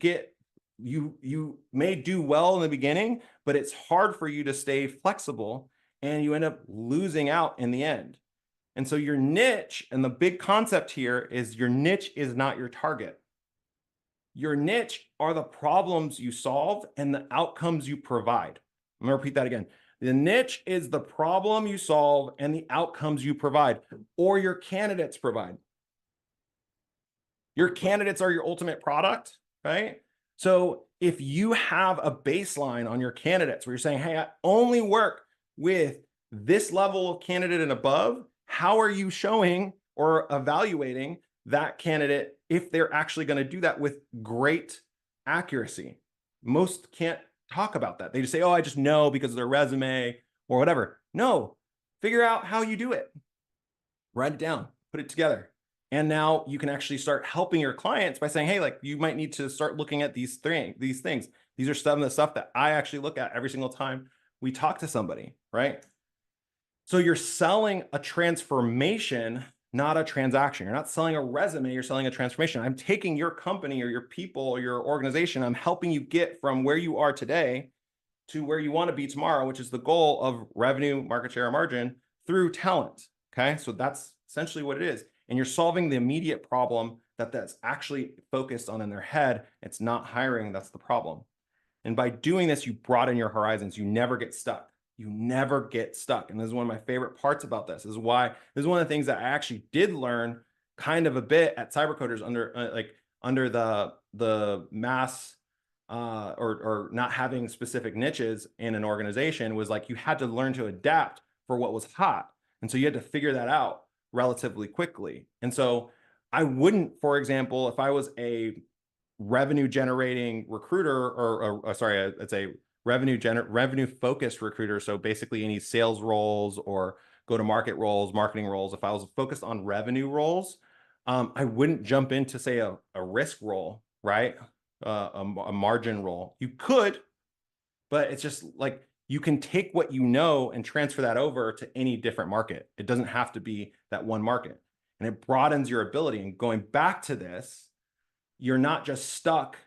may do well in the beginning, but it's hard for you to stay flexible and you end up losing out in the end. And so your niche, and the big concept here is your niche is not your target. Your niche are the problems you solve and the outcomes you provide. I'm going to repeat that again. The niche is the problem you solve and the outcomes you provide, or your candidates provide. Your candidates are your ultimate product, right? So if you have a baseline on your candidates where you're saying, hey, I only work with this level of candidate and above, how are you showing or evaluating that candidate if they're actually going to do that with great accuracy? Most can't talk about that. They just say, oh, I just know because of their resume or whatever. No, figure out how you do it. Write it down, put it together. And now you can actually start helping your clients by saying, hey, like you might need to start looking at these things. These are some of the stuff that I actually look at every single time we talk to somebody, right? So you're selling a transformation, not a transaction. You're not selling a resume, you're selling a transformation. I'm taking your company or your people or your organization, I'm helping you get from where you are today to where you want to be tomorrow, which is the goal of revenue, market share, or margin through talent. Okay, so that's essentially what it is. And you're solving the immediate problem that's actually focused on in their head. It's not hiring, that's the problem. And by doing this, you broaden your horizons. You never get stuck. You never get stuck. And this is one of my favorite parts about this. This is one of the things that I actually did learn kind of a bit at Cybercoders under the mass or not having specific niches in an organization was like you had to learn to adapt for what was hot. And so you had to figure that out relatively quickly. And so I wouldn't, for example, if I was a revenue generating recruiter or sorry, it's a revenue focused recruiter. So basically any sales roles or go to market roles, marketing roles. If I was focused on revenue roles, I wouldn't jump into say a risk role, right? A margin role. You could, but it's just like you can take what you know and transfer that over to any different market. It doesn't have to be that one market. And it broadens your ability. And going back to this, you're not just stuck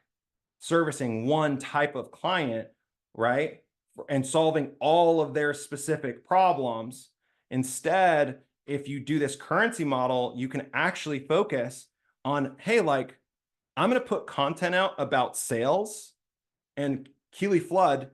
servicing one type of client, right? And solving all of their specific problems. Instead, if you do this currency model, you can actually focus on, hey, like, I'm going to put content out about sales. And Keely Flood,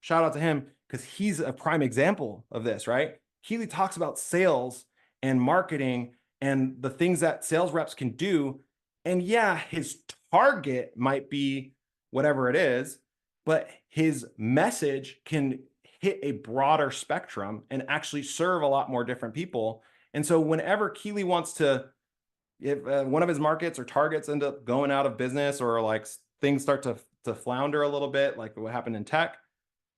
shout out to him because he's a prime example of this, right? Keely talks about sales and marketing and the things that sales reps can do. And yeah, his target might be whatever it is, but his message can hit a broader spectrum and actually serve a lot more different people. And so whenever Keely wants to, if one of his markets or targets end up going out of business or like things start to flounder a little bit, like what happened in tech,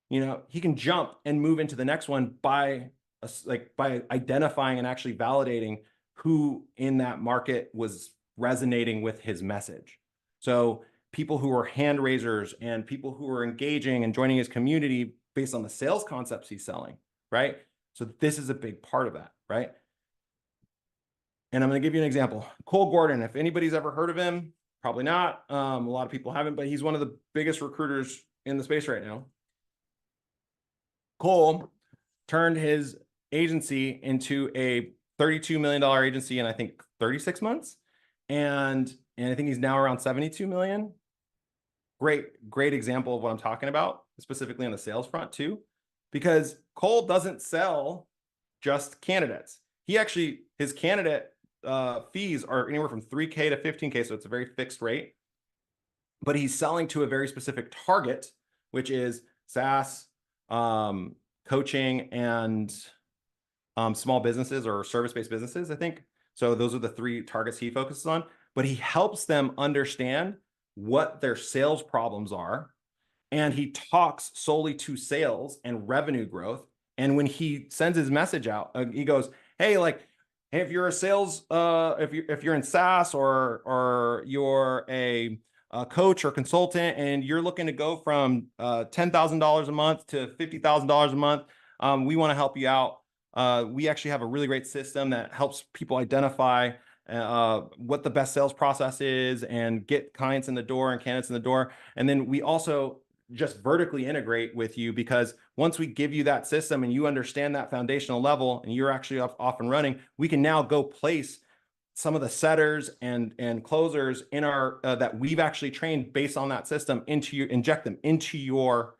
he can jump and move into the next one by identifying and actually validating who in that market was resonating with his message. So people who are hand raisers and people who are engaging and joining his community based on the sales concepts he's selling, right? So this is a big part of that, right? And I'm going to give you an example. Cole Gordon, if anybody's ever heard of him, probably not. A lot of people haven't, but he's one of the biggest recruiters in the space right now. Cole turned his agency into a $32 million agency in, I think, 36 months. And I think he's now around 72 million. Great example of what I'm talking about, specifically on the sales front too, because Cole doesn't sell just candidates. His candidate fees are anywhere from 3K to 15K. So it's a very fixed rate, but he's selling to a very specific target, which is SaaS, coaching, and small businesses or service-based businesses, I think. So those are the three targets he focuses on, but he helps them understand what their sales problems are. And he talks solely to sales and revenue growth. And when he sends his message out, he goes, hey, like, hey, if you're a sales, if you're in SaaS or you're a coach or consultant and you're looking to go from $10,000 a month to $50,000 a month, we want to help you out. We actually have a really great system that helps people identify what the best sales process is and get clients in the door and candidates in the door. And then we also just vertically integrate with you, because once we give you that system and you understand that foundational level and you're actually off and running, we can now go place some of the setters and closers in our that we've actually trained based on that system inject them into your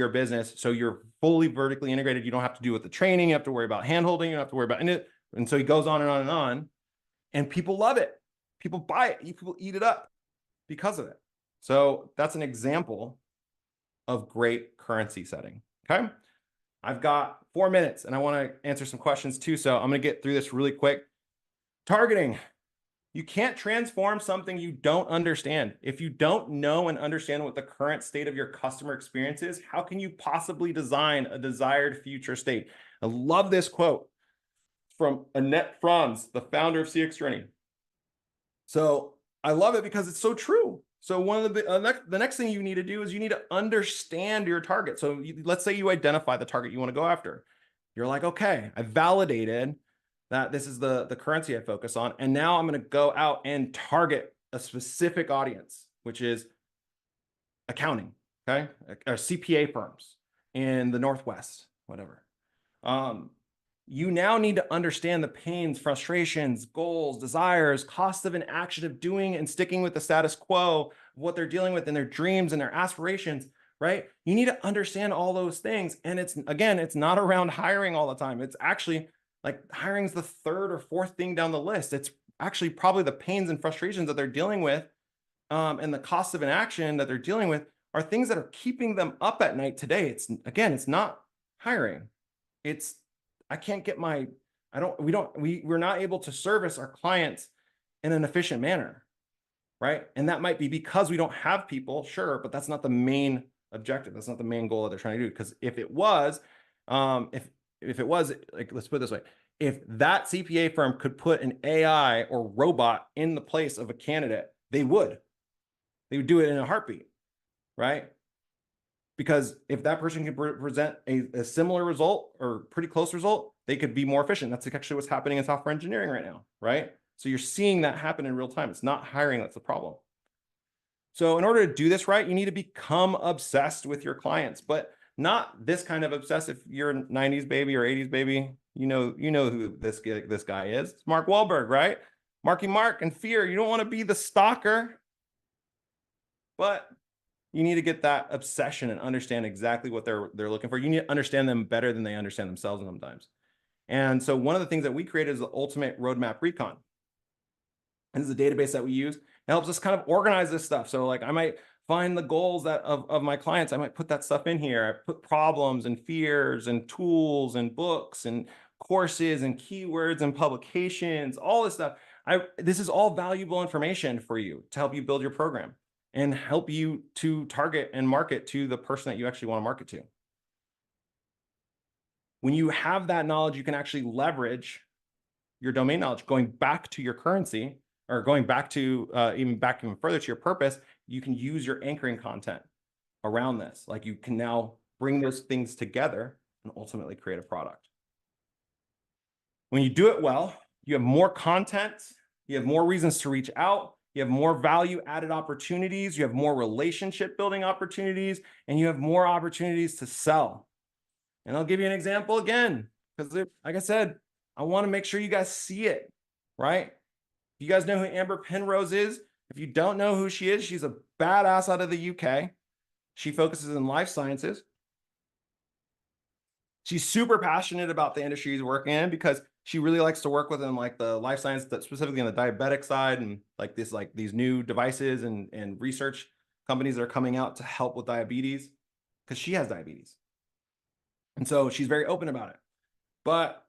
business. So you're fully vertically integrated. You don't have to do with the training. You have to worry about handholding. You don't have to worry about it. And so he goes on and on and on, and people love it. People buy it. People eat it up because of it. So that's an example of great currency setting. Okay. I've got 4 minutes and I want to answer some questions too. So I'm going to get through this really quick. Targeting. You can't transform something you don't understand. If you don't know and understand what the current state of your customer experience is, how can you possibly design a desired future state? I love this quote from Annette Franz, the founder of CX Journey. So I love it because it's so true. So one of the next thing you need to do is you need to understand your target. So let's say you identify the target you want to go after. You're like, okay, I validated that this is the currency I focus on. And now I'm going to go out and target a specific audience, which is accounting, okay? Or CPA firms in the Northwest, whatever. You now need to understand the pains, frustrations, goals, desires, cost of inaction of doing and sticking with the status quo, what they're dealing with in their dreams and their aspirations, right? You need to understand all those things. And it's, again, it's not around hiring all the time. It's actually like hiring is the third or fourth thing down the list. It's actually probably the pains and frustrations that they're dealing with, and the cost of inaction that they're dealing with are things that are keeping them up at night today. It's, again, it's not hiring. It's, I can't get my, we're not able to service our clients in an efficient manner, right? And that might be because we don't have people, sure, but that's not the main objective. That's not the main goal that they're trying to do. Because if it was, if it was, like, let's put it this way, if that CPA firm could put an AI or robot in the place of a candidate, they would do it in a heartbeat, right? Because if that person can present a similar result or pretty close result, they could be more efficient. That's actually what's happening in software engineering right now, right? So you're seeing that happen in real time. It's not hiring that's the problem. So in order to do this right, you need to become obsessed with your clients, but not this kind of obsessed. If you're a 90s baby or 80s baby, you know who this guy is. It's Mark Wahlberg, right? Marky Mark and Fear. You don't want to be the stalker, but you need to get that obsession and understand exactly what they're looking for. You need to understand them better than they understand themselves sometimes. And so one of the things that we created is the Ultimate Roadmap Recon. And this is a database that we use. It helps us kind of organize this stuff. So like I might find the goals that of my clients. I might put that stuff in here. I put problems and fears and tools and books and courses and keywords and publications, all this stuff. This is all valuable information for you to help you build your program and help you to target and market to the person that you actually want to market to. When you have that knowledge, you can actually leverage your domain knowledge, going back to your currency or going back to even further to your purpose. You can use your anchoring content around this. Like you can now bring those things together and ultimately create a product. When you do it well, you have more content, you have more reasons to reach out, you have more value added opportunities, you have more relationship building opportunities, and you have more opportunities to sell. And I'll give you an example again, because like I said, I want to make sure you guys see it, right? You guys know who Amber Penrose is? If you don't know who she is, she's a badass out of the UK. She focuses in life sciences. She's super passionate about the industry she's working in because she really likes to work within like the life science, that specifically on the diabetic side, and like these new devices and research companies that are coming out to help with diabetes, because she has diabetes. And so she's very open about it. But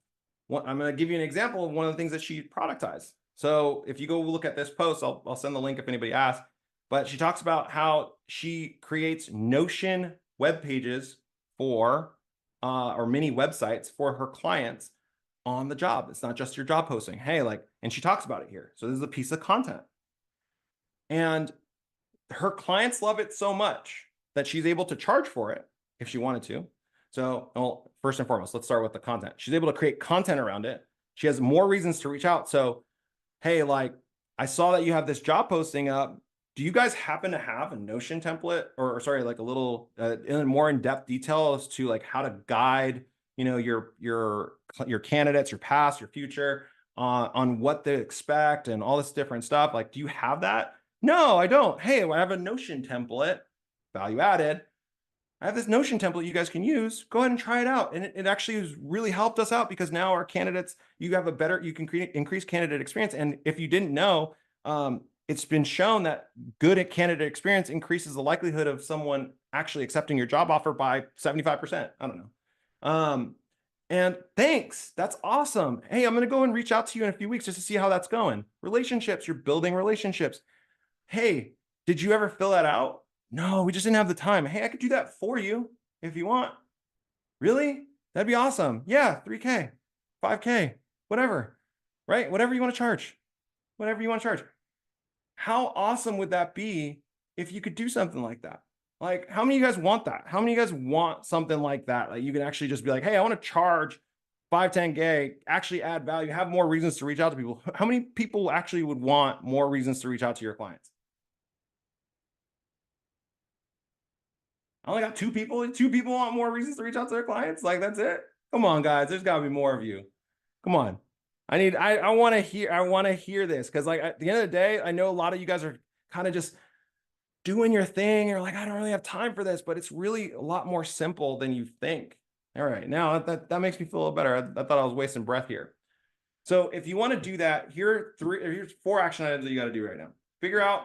I'm going to give you an example of one of the things that she productized. So if you go look at this post, I'll send the link if anybody asks, but she talks about how she creates Notion web pages for, or mini websites for her clients on the job. It's not just your job posting. Hey, like, and she talks about it here. So this is a piece of content. And her clients love it so much that she's able to charge for it if she wanted to. So, well, first and foremost, let's start with the content. She's able to create content around it. She has more reasons to reach out. So, hey, like, I saw that you have this job posting up. Do you guys happen to have a Notion template, or sorry, like a little more in-depth detail as to like how to guide, you know, your candidates, your past, your future, on what to expect and all this different stuff? Like, do you have that? No, I don't. Hey, I have a Notion template, value added. I have this Notion template you guys can use. Go ahead and try it out. And it actually has really helped us out, because now our candidates, you can increase candidate experience. And if you didn't know, it's been shown that good candidate experience increases the likelihood of someone actually accepting your job offer by 75%. I don't know. And thanks. That's awesome. Hey, I'm going to go and reach out to you in a few weeks just to see how that's going. Relationships, you're building relationships. Hey, did you ever fill that out? No, we just didn't have the time. Hey, I could do that for you if you want. Really? That'd be awesome. Yeah, 3K, 5K, whatever, right? Whatever you want to charge, whatever you want to charge. How awesome would that be if you could do something like that? Like, how many of you guys want that? How many of you guys want something like that? Like, you can actually just be like, hey, I want to charge 5, 10K, actually add value, have more reasons to reach out to people. How many people actually would want more reasons to reach out to your clients? I only got 2 people. 2 people want more reasons to reach out to their clients. Like, that's it. Come on, guys. There's got to be more of you. Come on. I want to hear this, because like at the end of the day, I know a lot of you guys are kind of just doing your thing. You're like, I don't really have time for this, but it's really a lot more simple than you think. All right. Now that makes me feel a little better. I thought I was wasting breath here. So if you want to do that, here's 4 action items that you got to do right now. Figure out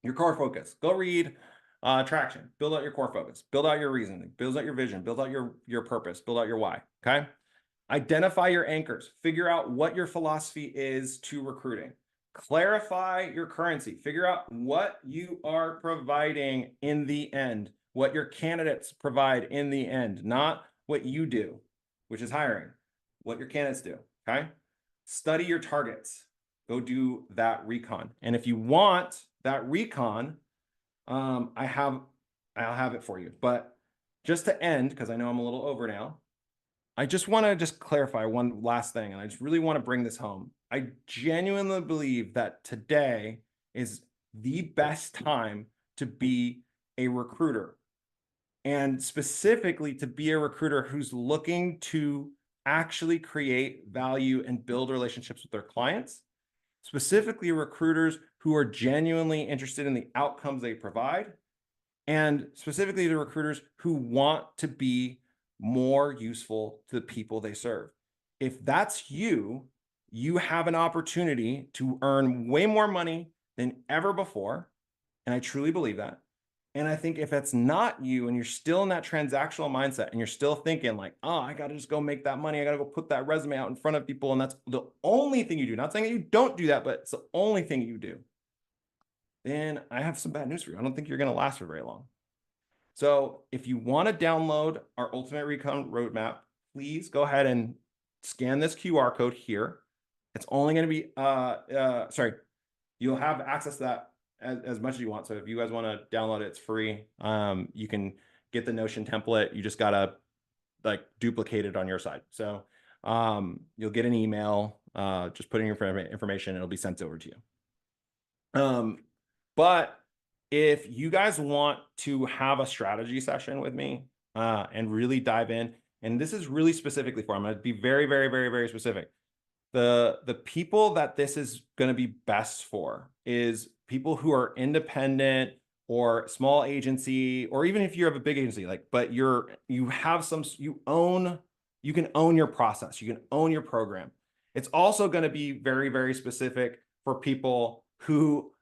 your core focus. Go read Traction. Build out your core focus. Build out your reasoning. Build out your vision. Build out your purpose. Build out your why. Okay. Identify your anchors. Figure out what your philosophy is to recruiting. Clarify your currency. Figure out what you are providing in the end, what your candidates provide in the end, not what you do, which is hiring, what your candidates do. Okay. Study your targets. Go do that recon. And if you want that recon, I'll have it for you. But just to end, because I know I'm a little over now, I just want to clarify one last thing, and I just really want to bring this home. I genuinely believe that today is the best time to be a recruiter, and specifically to be a recruiter who's looking to actually create value and build relationships with their clients, specifically recruiters who are genuinely interested in the outcomes they provide, and specifically the recruiters who want to be more useful to the people they serve. If that's you, you have an opportunity to earn way more money than ever before. And I truly believe that. And I think if that's not you and you're still in that transactional mindset and you're still thinking like, oh, I got to just go make that money. I got to go put that resume out in front of people. And that's the only thing you do. Not saying that you don't do that, but it's the only thing you do. Then I have some bad news for you. I don't think you're going to last for very long. So if you want to download our Ultimate Recon Roadmap, please go ahead and scan this QR code here. It's only going to be, you'll have access to that as much as you want. So if you guys want to download it, it's free. You can get the Notion template. You just got to like duplicate it on your side. So you'll get an email, just put in your information, and it'll be sent over to you. But if you guys want to have a strategy session with me and really dive in, and this is really specifically for, I'm going to be very, very, very, very specific. The people that this is going to be best for is people who are independent or small agency, or even if you have a big agency, like, but you can own your process. You can own your program. It's also going to be very, very specific for people who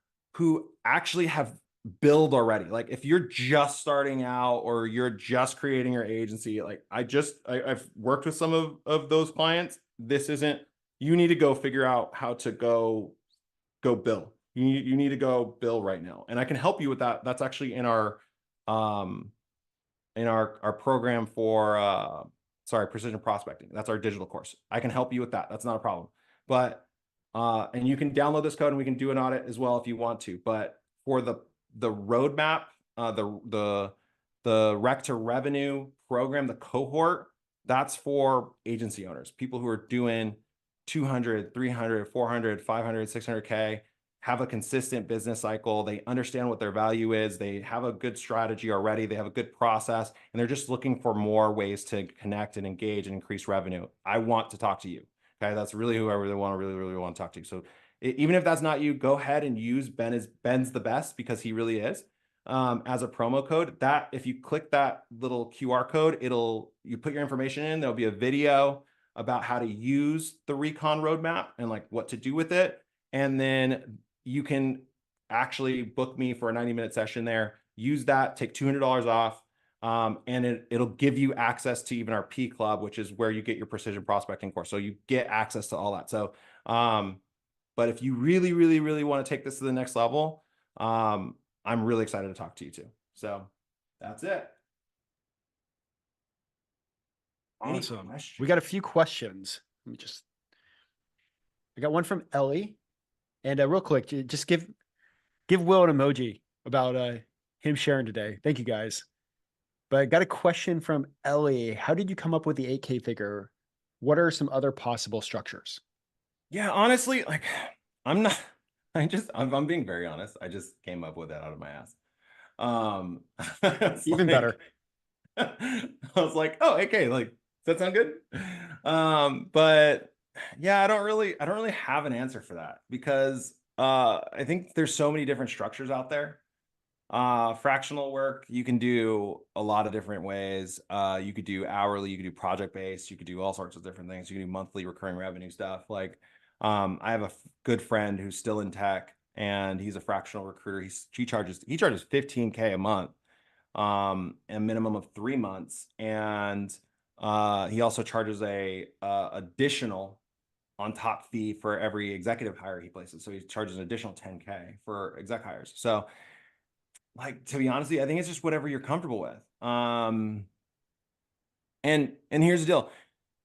actually have build already. Like if you're just starting out or you're just creating your agency, like I've worked with some of those clients. You need to go figure out how to go bill. You need to go bill right now. And I can help you with that. That's actually in our program for precision prospecting. That's our digital course. I can help you with that. That's not a problem. But and you can download this code and we can do an audit as well if you want to. But for the roadmap, the rec to revenue program, the cohort, that's for agency owners, people who are doing 200, 300, 400, 500, 600K, have a consistent business cycle. They understand what their value is. They have a good strategy already. They have a good process, and they're just looking for more ways to connect and engage and increase revenue. I want to talk to you. Okay. That's really who I really want to talk to. So even if that's not you, go ahead and use Ben's the best, because he really is, as a promo code. That if you click that little QR code, you put your information in, there'll be a video about how to use the Recon roadmap and like what to do with it. And then you can actually book me for a 90-minute session there. Use that, take $200 off. And it'll give you access to even our P Club, which is where you get your precision prospecting course. So you get access to all that. So, but if you really, really, really want to take this to the next level, I'm really excited to talk to you too. So that's it. Any Awesome. We questions? got a few questions. I got one from Ellie. And real quick, just give Will an emoji about him sharing today. Thank you guys. But I got a question from Ellie. How did you come up with the 8K figure? What are some other possible structures? Yeah, honestly, like I'm not, I'm being very honest. I just came up with that out of my ass. It's Even like, better. I was like, oh, okay, like, does that sound good? But yeah, I don't really have an answer for that because I think there's so many different structures out there. Fractional work, you can do a lot of different ways. You could do hourly, you could do project based, you could do all sorts of different things. You can do monthly recurring revenue stuff. Like, I have a good friend who's still in tech and he's a fractional recruiter. He charges 15K a month, a minimum of 3 months. And he also charges a additional on top fee for every executive hire he places. So he charges an additional 10K for exec hires. So like, to be honest with you, I think it's just whatever you're comfortable with. And here's the deal.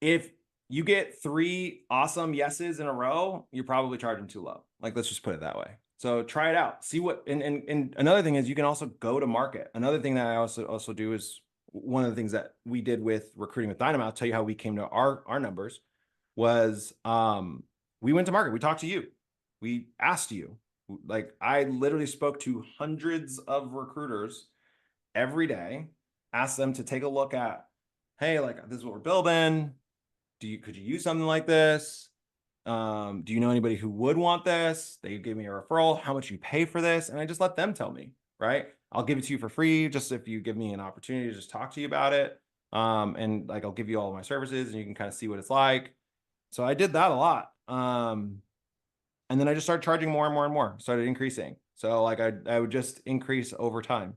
If you get 3 awesome yeses in a row, you're probably charging too low. Like, let's just put it that way. So try it out. See what, and another thing is you can also go to market. Another thing that I also do is one of the things that we did with recruiting with Dynamo. I'll tell you how we came to our numbers was, we went to market. We talked to you. We asked you. Like, I literally spoke to hundreds of recruiters every day, asked them to take a look at, hey, like, this is what we're building. Could you use something like this? Do you know anybody who would want this? They gave me a referral. How much you pay for this? And I just let them tell me, right? I'll give it to you for free, just if you give me an opportunity to just talk to you about it. And like, I'll give you all of my services and you can kind of see what it's like. So I did that a lot. And then I just started charging more and more and more, started increasing. So like, I would just increase over time.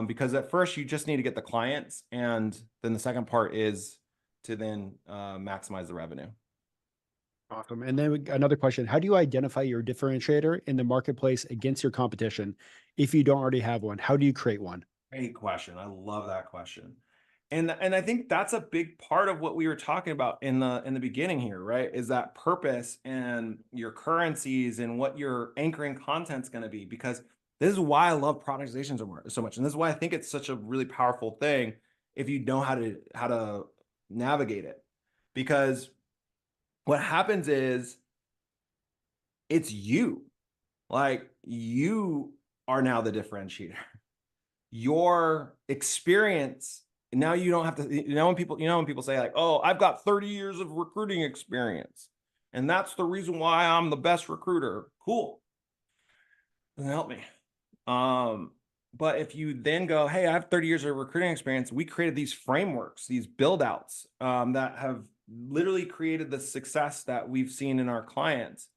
Because at first you just need to get the clients. And then the second part is to then maximize the revenue. Awesome. And then another question. How do you identify your differentiator in the marketplace against your competition if you don't already have one? How do you create one? Great question. I love that question. And I think that's a big part of what we were talking about in the beginning here, right? Is that purpose and your currencies and what your anchoring content's going to be. Because this is why I love productization so much. And this is why I think it's such a really powerful thing if you know how to navigate it. Because what happens is it's you. Like, you are now the differentiator. Your experience, now you don't have to, when people say like, oh, I've got 30 years of recruiting experience and that's the reason why I'm the best recruiter. Cool. Doesn't help me. But if you then go, hey, I have 30 years of recruiting experience, we created these frameworks, these build outs, that have literally created the success that we've seen in our clients.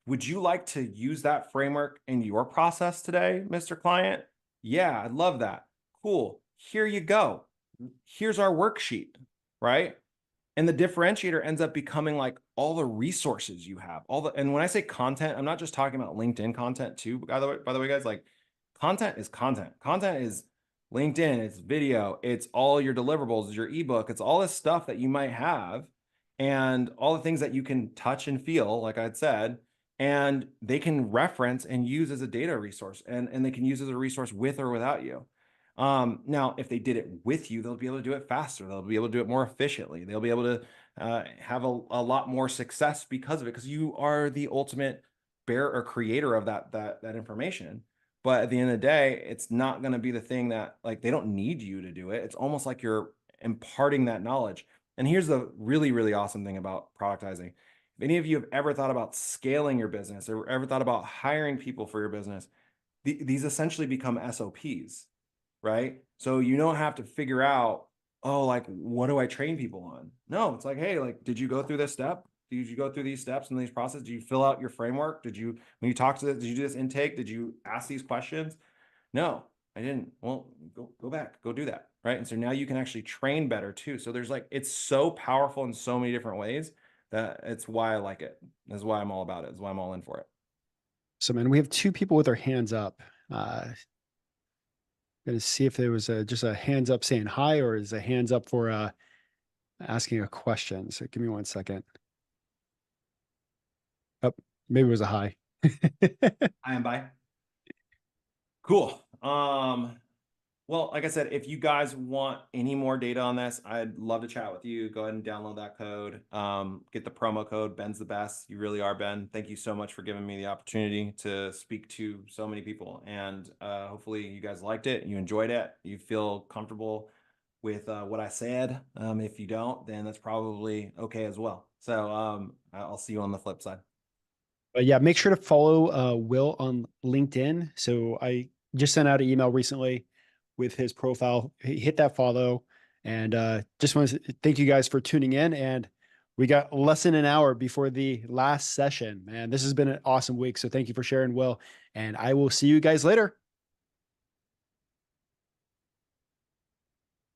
Would you like to use that framework in your process today, Mr. Client? Yeah, I'd love that. Cool. Here you go. Here's our worksheet, right? And the differentiator ends up becoming like all the resources you have, and when I say content, I'm not just talking about LinkedIn content too, by the way, guys, like, content is content. Content is LinkedIn, it's video, it's all your deliverables, it's your ebook, it's all this stuff that you might have and all the things that you can touch and feel, like I'd said, and they can reference and use as a data resource, and they can use as a resource with or without you. Now, if they did it with you, they'll be able to do it faster. They'll be able to do it more efficiently. They'll be able to have a lot more success because of it, because you are the ultimate bearer or creator of that information. But at the end of the day, it's not going to be the thing that, like, they don't need you to do it. It's almost like you're imparting that knowledge. And here's the really, really awesome thing about productizing. If any of you have ever thought about scaling your business or ever thought about hiring people for your business, these essentially become SOPs, right? So you don't have to figure out, oh, like, what do I train people on? No, it's like, hey, like, did you go through this step? Did you go through these steps and these processes? Did you fill out your framework? When you talk to did you do this intake? Did you ask these questions? No, I didn't. Well, go back, go do that. Right. And so now you can actually train better too. So there's like, it's so powerful in so many different ways that it's why I like it. That's why I'm all about it. That's why I'm all in for it. So, man, we have two people with their hands up. Gonna see if there was just a hands up saying hi, or is a hands up for asking a question. So give me 1 second. Oh, maybe it was a hi. I am by. Cool. Well, like I said, if you guys want any more data on this, I'd love to chat with you. Go ahead and download that code. Get the promo code. Ben's the best. You really are, Ben. Thank you so much for giving me the opportunity to speak to so many people. And hopefully you guys liked it. You enjoyed it. You feel comfortable with what I said. If you don't, then that's probably okay as well. So I'll see you on the flip side. But yeah, make sure to follow Will on LinkedIn. So I just sent out an email recently with his profile. Hit that follow, and just want to thank you guys for tuning in. And we got less than an hour before the last session. Man, this has been an awesome week. So thank you for sharing, Will. And I will see you guys later.